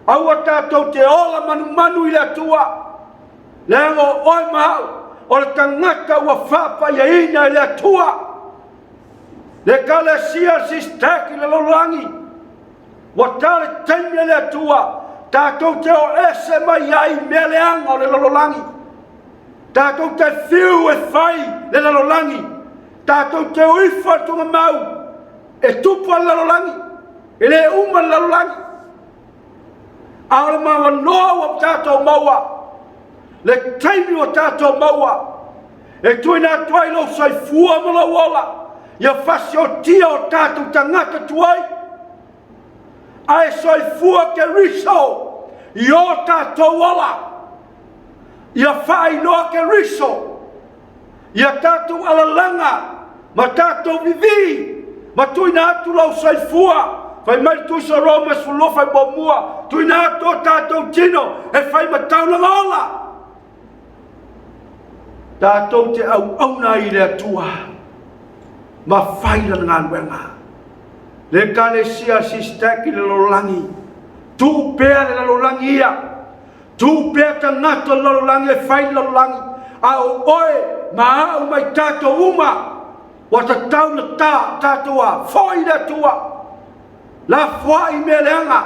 Aua tātou te ola manu i le atua. Leanga o oi mahau. O le tangata ua whapa ia ina i le atua. Le kalesia sistaki le lololangi. Wa tale taimia le atua. Tātou te o ese mai ai mea leanga o le lololangi. Tātou te whiu e whai le lalolangi. Tātou te uiwha tunga mau. E tupua lalolangi. E le uma lalolangi. Aole mawa noa wa tātou maua. Le taimi wa tātou maua. E tuina tuai lau sai fua mala wala. Ia whasi o tia o tātou tangata tuai. Ai sai fua ke riso. I o tātou wala. Ia whai noa ke riso. Ia tātou alalanga. Ma tātou vivi. Ma tuina atu lau saifua. Whai mai tuisa Roma sulo whai bomua. Tuina atu tātou tino. E whai mataulanga ola. Tātou te au na i le atua. Ma whai la ngā nuenga. Le kalesia sistaki le lolangi. Tu pēa le lolangi ia. Tu pēa tangata lololangi e whai lololangi. A o oe ma au mai tātou uma. Wa ta tau na tātou a whai le tua. La whai me leanga.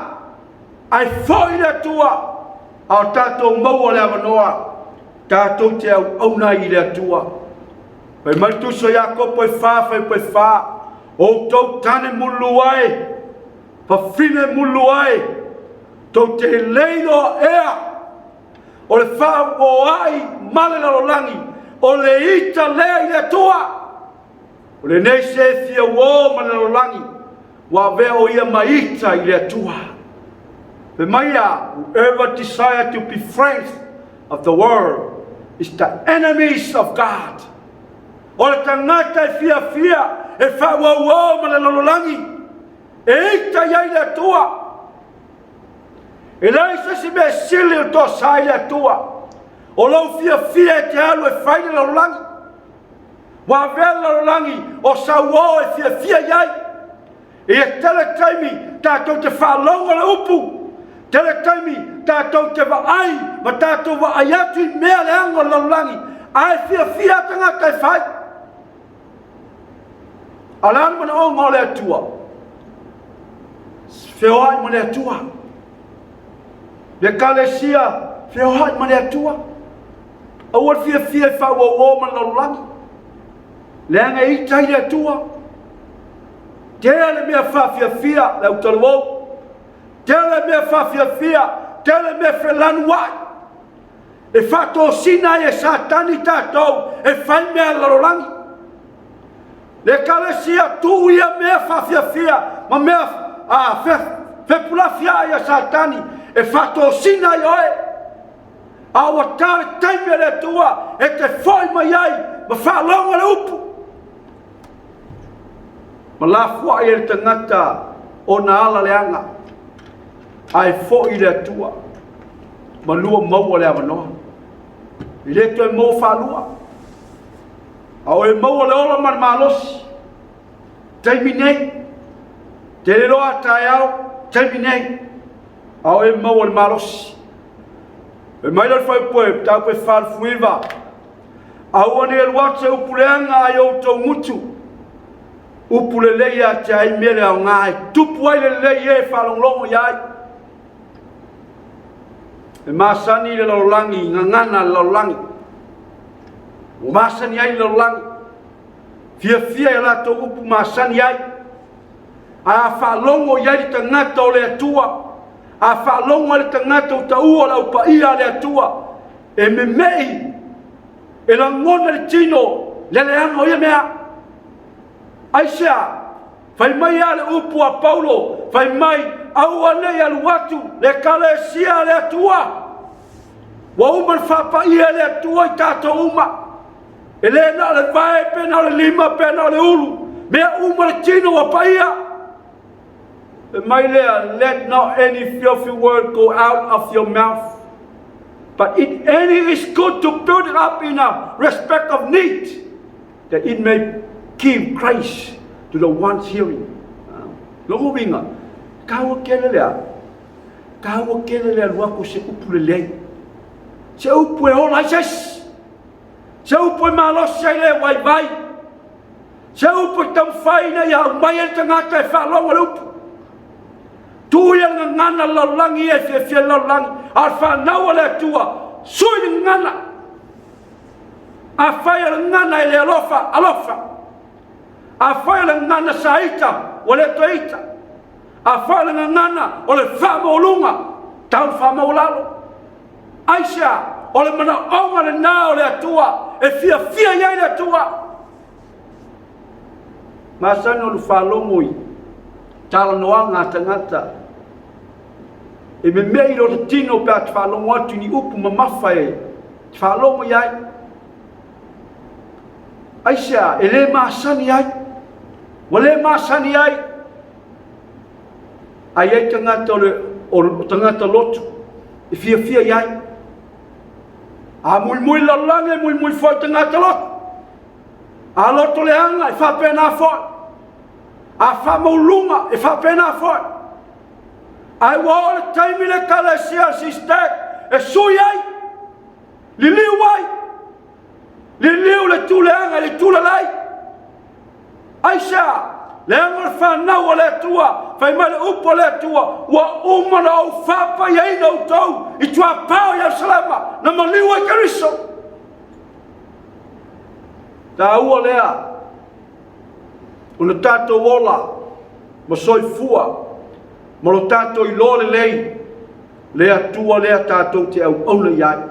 Ai whai le tua. A o tātou maua le avanoa. Tātou te au na i le tua. Pai mai tuso ia kopo e whawhai pai wha. O tau tane mulu ai. Pa whine mulu ai. Tau te leino ea. O le wha o ai male lalolangi. O le ita lea i le tua. O le nei se thia uo male lalolangi. Wa vea o ia maita i le tua. Pe maia, whoever desire to be friends of the world is the enemies of God. O le tangata e fia. E wha uo male lalolangi. E ita ia i le tua. E lai sa si me sili o tō sai le tua. O lau fia e te alu e whaine lalolangi. Wa vela langi o sauo e fia iai. E tele taimi tātou te whālonga le upu. Tele taimi tātou te waai, ma tātou waai atu I mea le anga lalangi. Ai fia tangata e whai. Alan mana o ngole atua. Whioai ma le atua. Le kalesia, whioai ma le atua. Aua fia I whauau ma lalangi. Le anga I tai le atua. Tele mea fia le utalou. Tele mea fia, tele mea whelanu wai. E whato sina e satani tātou e whai mea larolangi. Le kalesia tu ia mea fia, ma mea whepulafia ia satani e whato sina i oe. Awa tare taime le tua e te whai mai ai ma whalonga le upu. Ma la fua I le tangata o na ala leanga. Ai fo I le atua. Ma lua maua le avanoa. I le toi mo whalua. Au e maua le ola man malosi. Taimi nei. Te le roa tai au. Taimi nei. Au e maua le malosi. E mai le whai poe. Tau pe whalfuiva. Au ane e luate upuleanga ai o tau mutu. Upule leia te ai mele au ngai. Tupu ai le leia e whalonglongo iai. E masani le laulangi, ngangana le laulangi. O masani ai le laulangi. Fia e lato upu masani ai. A whalongo iai le tangata o le atua. A whalongo le tangata o taua la upa ia le atua. E me mei. E la ngona le tino. Le leanga ia mea. Aisea, fai mai ale upu a Paulo, fai mai au ane alu watu, le kalesia le atua. Wa uman whapa ia le atua I tato uma. E le na le vae pena le lima pena le ulu. Mea uma le tino wa pa ia. E mai lea, let not any filthy word go out of your mouth. But if any is good to build it up in a respect of need, that it may give Christ to the ones hearing. Logo vinga, kawa kele lea luako se upu le lei. Se upu e ola ses. Se upu e malos e le wai vai. Se upu e tamwhai na ia mai e tangata e whalonga le upu. Tu ia ngana laulangi e fia laulangi. Ar whanaua le atua. Sui ngana. A whai ngana e le alofa. A whai ngana saita o le toita. A whai ngana o le whamaolunga. Tau whamaolalo. Aisha, o le mana onga le nā o le atua. E fia iai le atua. Masani o le whalongoi. Tala noanga tangata. E me mei lo te tino pe a te whalongo atu ni upu mamafa e. Te whalongo iai. Aisha, e le masani ai. Wa le masani ai. Ai ai tangata o tangata lotu. E fia iai. A mui lalange, mui foi tangata lotu. A loto le anga, e whapena foi. A whamaulunga, e whapena foi. Ai wa le taimi le kalesia si stek, e sui ai. Liliu ai. Liliu le tuleanga, le tulalai. Aisha, le anga whanau o le tua, whai mai le upo le tua, wa umana au whapa iei nau tau, I tua pao ia salama, na maliu ai kariso. Ta ua lea, una tato wola, ma soifua, ma lo tato I lo le lei, lea tua lea tato te au aula iai.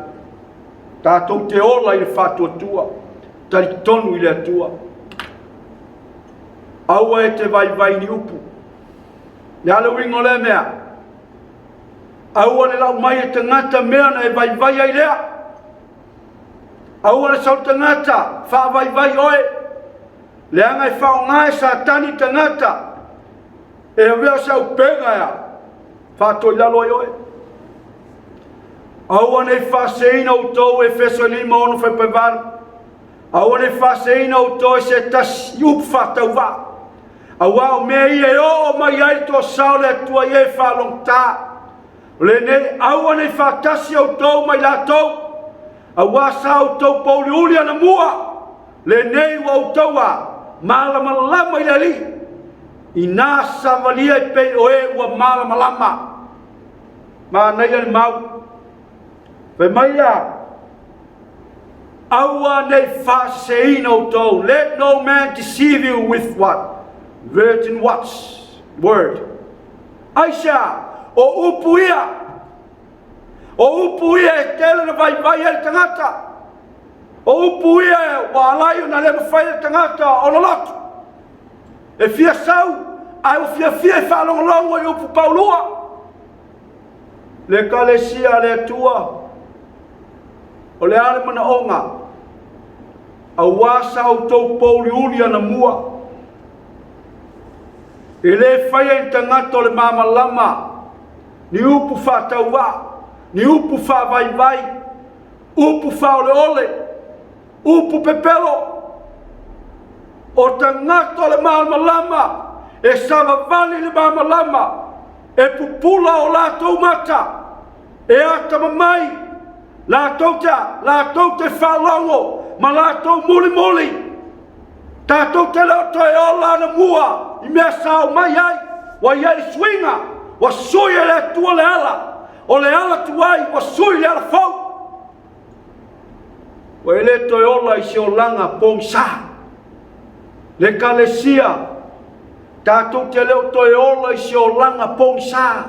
Tato te ola I le whatua tua, tari tonu I lea tua. Aua e te vai ni upu. Le ala wingo le mea. Aua le lau mai e tangata mea na e vai ai lea. Aua le sau tangata, wha vai oe. Le anga e whao ngae sa tani tangata. E vea sau pega ea. Wha toi lalo oe. Aua nei wha seina utou e feso lima ono whai paivaru. Au ne whaseina o toi se tas iupu whatau wā. Au au me ia o mai ai to saole tua ie whalong tā. Le ne au ne whatasi au tau mai la tau. Au wasa au tau pauli uli ana mua. Le nei wa au tau a. Malama lama i li. I nā savalia i pei o e ua malama lama. Ma nei ani mau. Pe mai a. Aua nei whaseina o tau. Let no man deceive you with what? Virgin watch. Word. Aisha. O upu ia. O upu ia e tele na vai ele tangata. O upu ia e walaio na lema whai ele tangata o na lotu. E fia sau. Ai o fia e whalongolongo i upu paulua. Le kalesia le tua. O le ale mana onga. A wasa o tau pauli uli ana mua. E le whai e tangata o le mama lama. Ni upu whatau wā, ni upu wha vai, upu wha ole ole, upu pepelo. O tangata le mama lama, e sawa vali le mama lama, e pupula o lātou mata, e ata mamai, lātou te whalongo, ma lātou muli. Tātou te leo toi o lana mua, I mea sao mai ai, wa iai swinga, wa sui le tua le ala, o le ala tuai, wa sui le ala fau. Wa ele toi ola I se o langa pong sa. Le kalesia, tātou te leo toi ola I se o langa pong sa.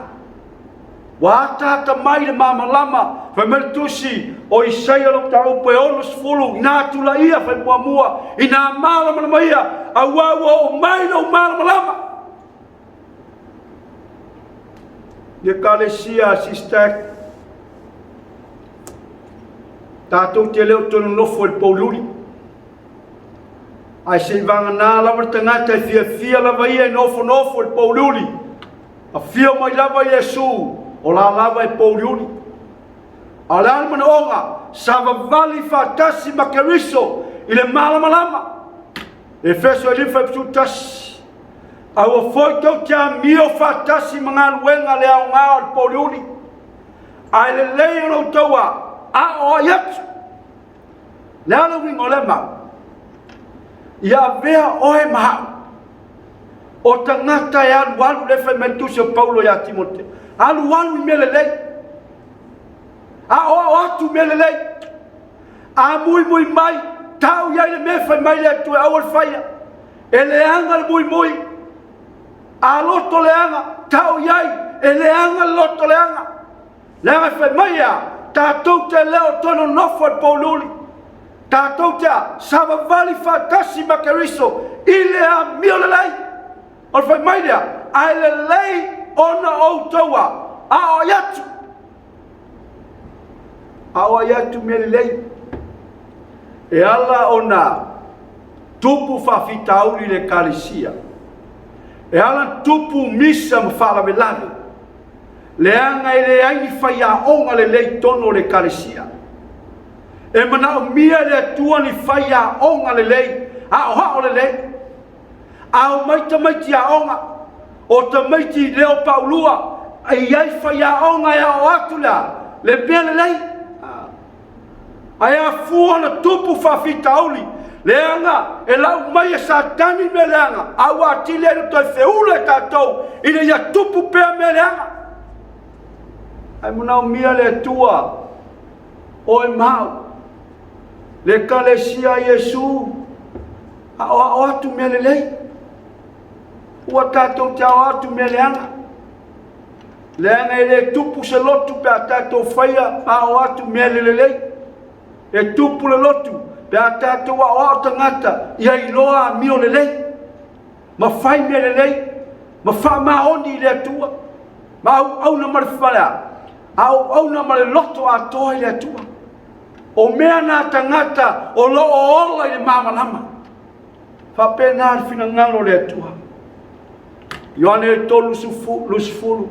Wa atata mai le mama lama, fa mertusi, o Isaia lo tau pe onus fulu, ina tula ia fa mua, ina malama na maia, a wawa o mai no malama lama. Le kalesia sistek tātou te leo tono nofo il pauluri ai se vanga nā lava tangata fia lava ia nofo il pauluri a fia mai lava Yesu o la lava il pauluri a le alma na onga sava vali fatasi makeriso I le malama lama Efeso elifa psutasi Awa foi tau tia mio fatasi mga luenga le au ngā al poliuri. Ai le leo no taua a o yatu. Le ala wingo le mau. Ia vea oe mahau. O tangata e alu walu le fai mentusi o Paulo ya Timote. Alu walu I mele lei. A o atu mele lei. A mui mai. Tau iai le me fai mai le atu e awal faya. E le anga le mui. A loto leanga, tau iai, e leanga loto leanga. Leanga fai maia, tātou te leo tono nofo e paululi. Tātou te sava vali fatasi makeriso, I lea mio le lei. O fai maia, ai le lei ona o taua, a o yatu. A o yatu me le lei. E ala ona, tupu fafitauli le kalesia. E ala tupu misa mfala melani. Leanga ele aini faya onga le lei tono le kalesia. E mana mia le tua ni faya onga le lei. A oha o le lei. A o maiti a onga. O ta maiti leo paulua. A iai faya onga ya o atula. Le bea le lei. A ea fua na tupu fafita auli. Leanga, e lau mai e satani me leanga. Awa atile no toi feula e tātou. Ina ia tupu pēr me leanga. Ai munau mia le tua. O e mau. Le kalesia Yesu. O atu me le lei. Ua tātou te o atu me leanga. Leanga e le tupu se lotu pe a tātou whaia. A o atu me le lei. E tupu le lotu. Pea tātou a o tangata ia I loa mio le lei. Ma whai mea le lei. Ma wha maoni le atua. Ma au na mare whalea. Au na mare loto a toa le atua. O mea nā tangata o lo o ola I le mamalama. Wha pēnā whina ngalo le atua. Ioane e tō lusufulu.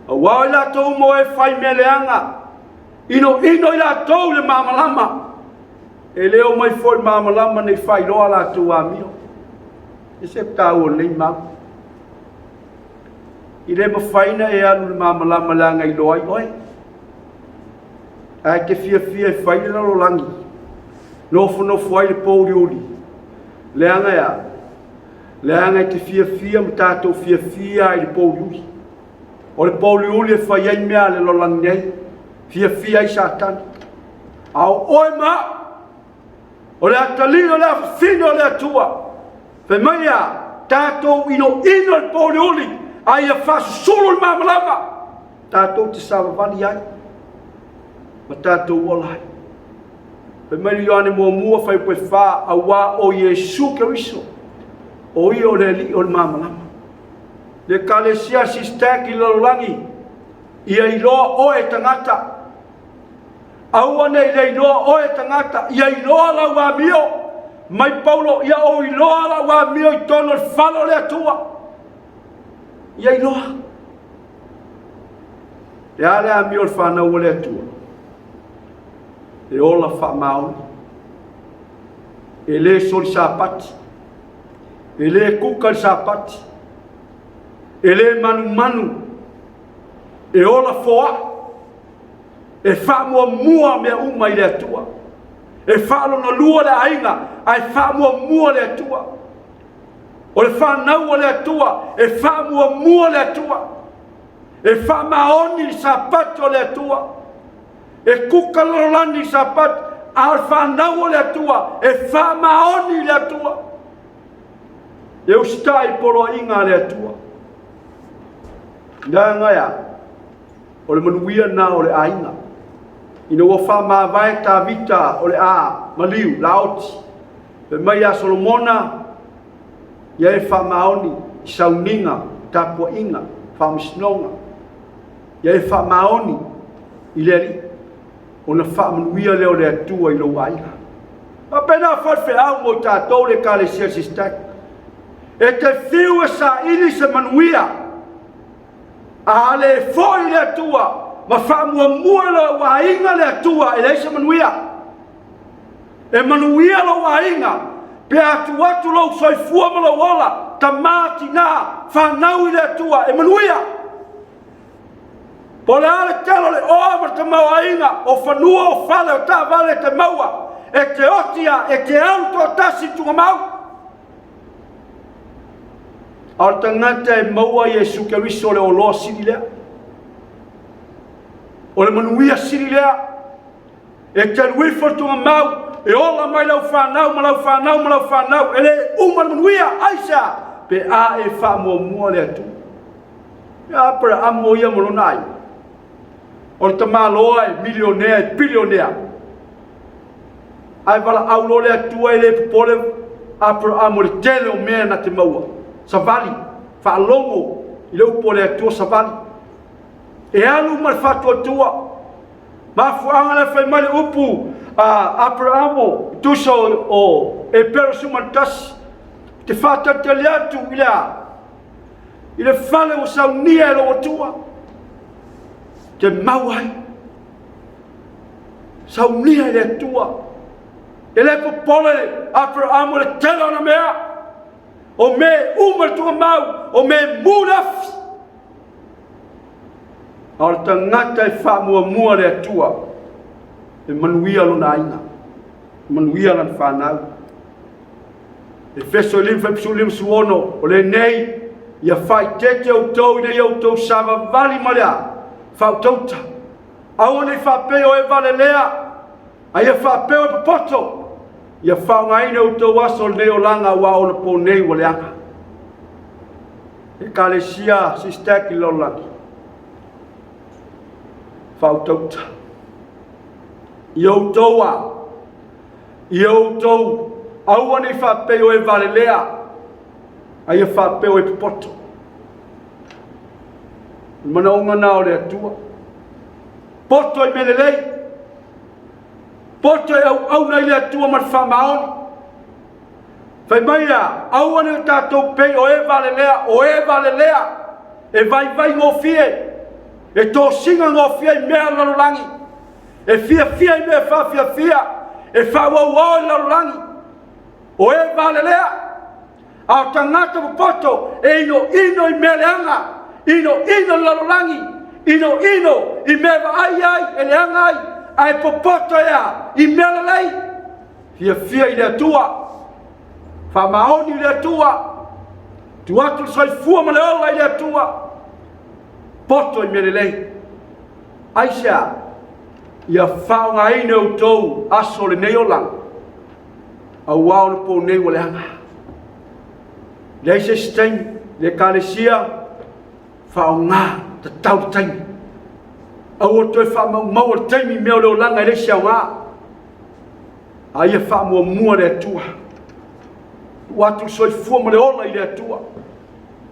A wau I la tō mo e whai mea le anga. Ino I la tō le mamalama. e leo mai foi mamalama nei whairoa la tu amio. E se tau o nei mau. I le mawhaina e alu le mamalama la ngai loai oi. Ai ke fia e whaina na lo langi. Nofo ai le pouri uli. Le anga ya. Le anga i te fia ma tātou fia ai le pouri uli. O le pouri uli e whaiai mea le lo langi nei. Fia ai satani. Au oi ma. O le atali o le afino o le atua. Fe mai a tātou ino le pouri uli. Ai a whasu solo le mamalama. Tātou te savavani ai. Ma tātou olai. Pe mai Ioane mua fai koe wha a wā o Iesu Keriso. O i o le li o le mamalama. Le kalesia sisteki lalolangi. Ia iloa o e tangata. Aua nei le iloa o e tangata. Ia iloa la wā mio. Mai Paulo ia o iloa la wā mio i tono le whalo le atua. Ia iloa. Le ale a mio le whanau le atua. E ola wha maoni. E le soli sapati. E le kuka sapati. E le manu. E ola foa. E wha mua mea uma i le atua. E wha alona lua le ainga. Ai wha mua le atua. O le wha nau le atua. E wha mua le atua. E wha maoni sapati o le atua. E kuka lolani sapat al whanau le atua. E whamaoni le atua. E ustai polo inga le atua. Nā ngaia. O le manuia na o le ainga. Ina ua whamawai tā vita o le a maliu laoti. Pe mai a Solomona. Ia e whamaoni. Sauninga. Tapua inga. Whamisnonga. Ia e whamaoni. I le ali. Ona whaamanuia leo le atua i lo aiga. A pena whawhi au mo tātou le kalesia sistek. E te whiu e sa ili se manuia. A le foi le atua. Ma whaamua mua le wainga le atua e le se manuia. E manuia lo wainga. Pe atu lo soifua ma lo ola. Ta māti nā whanau i le atua e manuia. Po le ale telo le oa te maua inga o whanua o whale o tā vale te maua e te otia e te auto tasi tunga mau. Al tangata e maua Iesu Keriso le o loa siri lea. O le manuia siri lea. E te luifa tunga mau e ola mai lau whanau ma lau whanau e le uma manuia aisa pe a e wha mua le atu. E apara amo ia molonai. O le tamaloa e milionea e bilionea. Ai wala aulo le atua e le popole Abraham le tele o mea na te maua. Savali, whaalongo i le upo le atua savali. E alu ma le whatua tua. Ma fuanga le whai mai le upu Abraham tusa o e pero sumatasi. Te whata te le atu i le a. I le whale o saunia e lo atua. Te mauai. Saunia le atua. E le popole Abraham le tela na mea. O me umar tunga mau. O me munafi. Al tangata e whamua le atua. E manuia lo na inga. Manuia lan whanau. E feso lim fepsu lim suono. O le nei. Ia whai tete au tau i nei au tau sava vali malea. Fautauta. Aua nei whapeo e vale lea. A ia whapeo e papoto. Ia whaungaine o tau aso nei o langa wa o na po nei wa leanga. E kalesia sisteki lolaki. Fautauta. Iau tau a. Iau tau. Aua nei whapeo e vale lea. A ia whapeo e papoto. Mana onga nao le atua. Poto i melelei. Poto e au nei le atua man whamaoni. Whai mai a, au ane o tātou pei o e vale lea. E vai ngō fie. E tō singa ngō fie i mea lalolangi. E fia i mea whawhia fia. e whauau e larolangi. O e valelea, a tangata popoto e ino i meleanga, ino larolangi, ino i meva ai e leanga ai popoto ea, i melelei, fia i lea tua, whamaoni i lea tua, tuatu sai fua maleola i lea tua, poto i melelei. Aisea, ia whaonga ine utou aso le neolang, a wao le po nei waleanga. Le se stein, le kalesia, whaonga, ta tau taimi. A ua toi whamau le taimi meo leo langa le sia ngā. A ia whamua mua le atua. Watu soi fua ma le ola i le atua.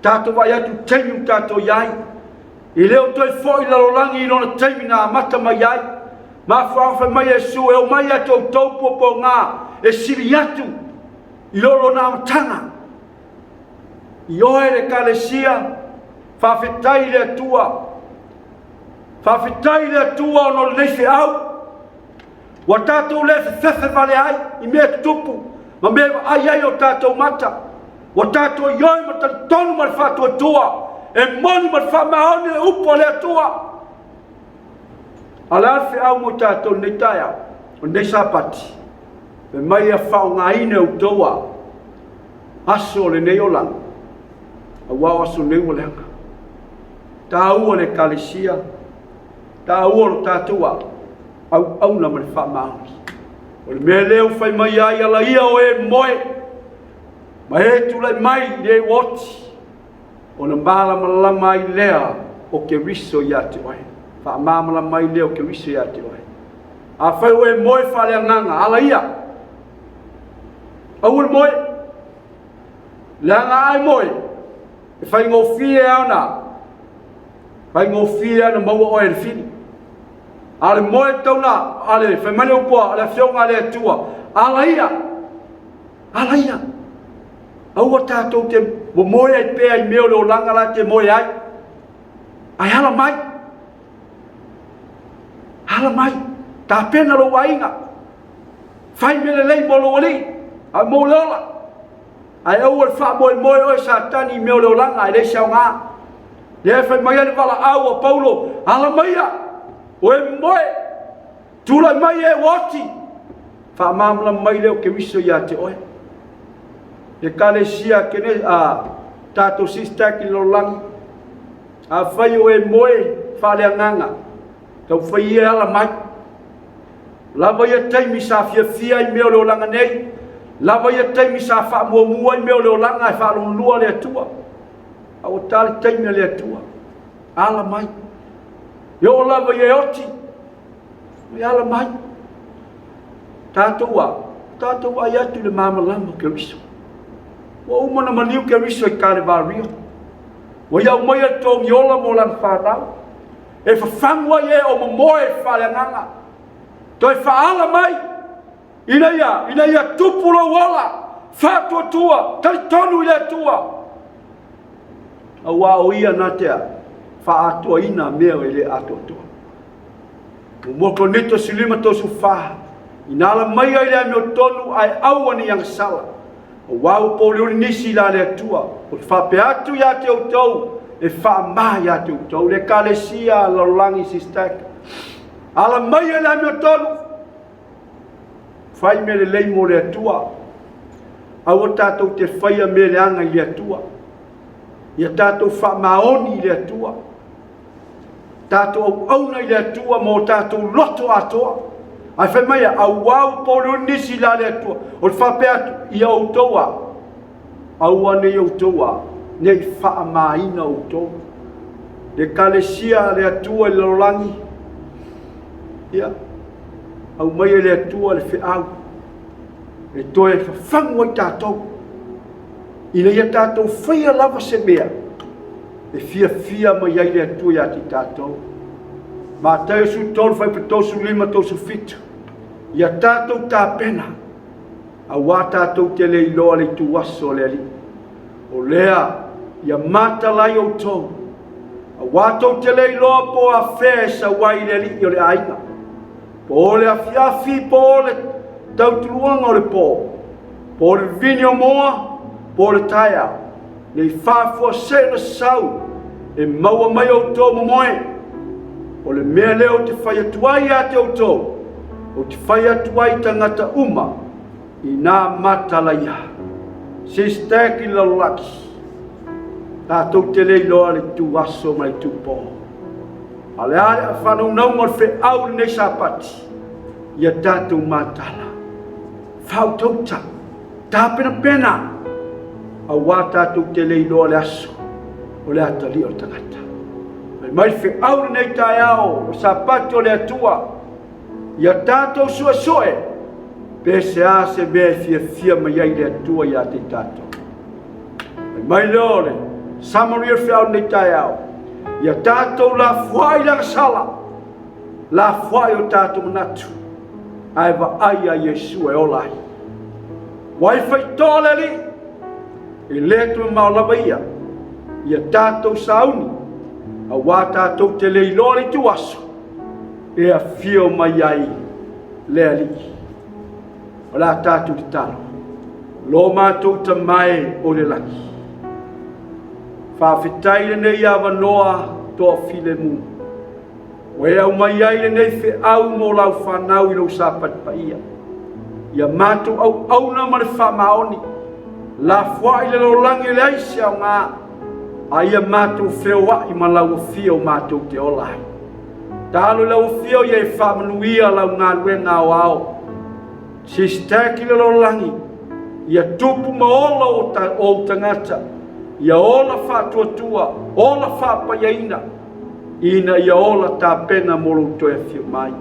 Tato vai atu taimi tato iai. I leo toi fo i lalolangi i lona taimi na mata mai ai. Ma whaawha mai e su e o mai atu au taupo po ngā. E siri atu i lolo nā matanga. I oe le kalesia, whawhetai le atua. Whawhetai le atua o no le neife au. Wa tātou le whewhewe vale ai, i mea tupu. Ma mea ai o tātou mata. Wa tātou i oe ma tali tonu ma le whātua tua. E moni ma le whamaoni le upo le atua. Ala alwhi au mo tātou nei tai au, o nei sapati. Me mai a whao ngā ine au toa. Aso le nei o langa. A wao aso nei o leanga. Tā ua le kalesia. Tā ua lo tātua. Au na ma le wha maungi. O le mea leo whai mai ai ala ia o e moe. Ma he tulai mai le woti. O na mala malama i lea o ke riso i ate oe. Wha mamala mai lea o ke riso i ate oe. A whai o e moe whale anganga. Ala ia. Au le moe. Leanga ai moe. E whai ngō fie au na. Whai ngō fie au na maua oe le fini. Ale moe tau na. Ale whai mane upoa. Ale whionga le atua. Ala ia. Ala ia. Au a tātou te moe ai pēa i meo leo langa la te moe ai. Ai hala mai. Hala mai. Tā pena lo wainga. Whai mele lei molo wali. Ai mo leola. Ai au al wha moe oe sa tani i meo leo langa. Ai leisa o ngā. Le whai mai ane wala au a Paulo. Hala mai a. O e moe. Tula mai e wati. Wha mamla mai leo ke wiso ia te oe. Le kalesia kene a tātou sistaki lo langi. A whai o e moe whale anganga. Tau whai e ala mai. Lava ia taimi sa fia i meo leo langa nei. Lava ia taimi sa wha mua i meo leo langa. E wha lua le atua. A o tali taimi le atua. Ala mai. Yo o lava ia oti. Me ala mai. Tātou a iatu le mama lama ke riso. Wa umana maniu ke riso i kare vario. Wa iau mai a tongi ola mo lan whanau. E whawhangwa e o mamoe whale nganga. Toi whaala mai. Ina ia tupuro wala. Whātua tua. Tali tonu ia tua. A wā o ia natea. Whātua ina mea e le atua tua. Moko nito silima tosu wha. Inala mai ai lea meo tonu ai awane yang sala. O wau pōleoni nisi la le atua. O whape atu ia te utau. E whaama ia te utau. Le kalesia lalangi sistaka. Ala mai ai lea meo tonu. Whai me le leimo le atua. Aua tātou te whaia me le anga i le atua. Ia tātou whaamaoni i le atua. Tātou auna i le atua mo tātou loto atoa. Ai whai mai au wau pōleoni nisi la le atua. O le whape atu i au toa. Aua nei au toa. Nei whaamaina au toa. Le kalesia le atua i lalangi. Ia. Au mai le atua le whiau. E toi e whawhangwa i tātou. Ina ia tātou whaia lava se mea. E fia mai ai le atua i ati tātou. Ma tae su tolu whai pa tosu lima tosu fitu. Ia tātou tā pena. A wā tātou te le iloa le tu waso le ali. O lea, ia mata lai o tau. A wā tau te le iloa po a whea sa wai le ali o le aina. Po ole a fiafi, po ole tau tuluanga o le po le vini o moa, po le taia, nei whāfua se na sau, e maua mai o tō momoe, o le mea leo te whai atuai a te o tō, o te whai atuai tangata uma, i nā matalaia, se staki lalaki, tātou te leiloa le tu aso mai tu pō. Ale ale a whanau nau ngor whe au nei sapati, ia tātou matala. Whau tauta, tāpena pena, a wā tātou te leiloa le aso, o le atali o tangata. Mai whe au nei tai ao, o sapati o le atua, ia tātou sua soe, pese a se mea fia mai ai le atua ia te tātou. Mai leo le, Samaria whe au nei tai ao, ia tātou la fuai la sala, la fuai o tātou manatu, ai wa ai a Yesu e olai. Wai whai tōle li, i letu e maulawa ia tātou sauni, a wā tātou te leilori tu aso, e a fio mai ai lea li. O la tātou te talo, lo mātou ta mai o le laki. Whawhitai nei awa noa toa file mu. O e au mai ai nei whi au mo lau whanau i lau sapat pa ia. Ia mātou au na mare whamaoni. La fwa i le lo langi le aisi au ngā. A ia mātou whewa i ma lau fio mātou te olai. Tālo lau fio i e whamanuia lau ngā ruenga o ao. Si staki le lo langi. Ia tupu ma ola o tangata. Ia ola whātuatua, ola whāpaiaina, ina ia ola tā pena moro toe whio mai.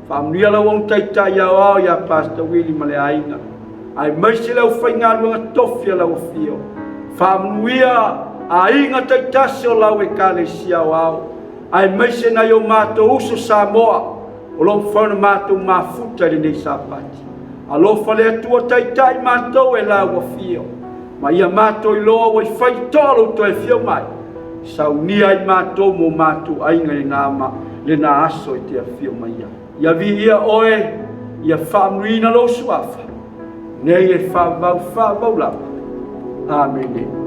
Whaamria lau ang taitai au au ia Pastor Willie male aina. Ai maise lau whainga luanga tofia lau whio. Whaamnuia a inga taitasi o lau e kāle si au au. Ai maise na yo mātou uso Samoa, o lo whauna mātou mafuta rinei sapati. A lo whale atua taitai mātou e lau a whio. Ma ia mātou i loa wai whai tōru toi whio mai. Sau ni ai mātou mo mātou ainga i ngāma le nā aso i te a whio mai ia. Ia vi ia oe, ia whaamruina lo suafa. Nei e whaavau lapa. Amen.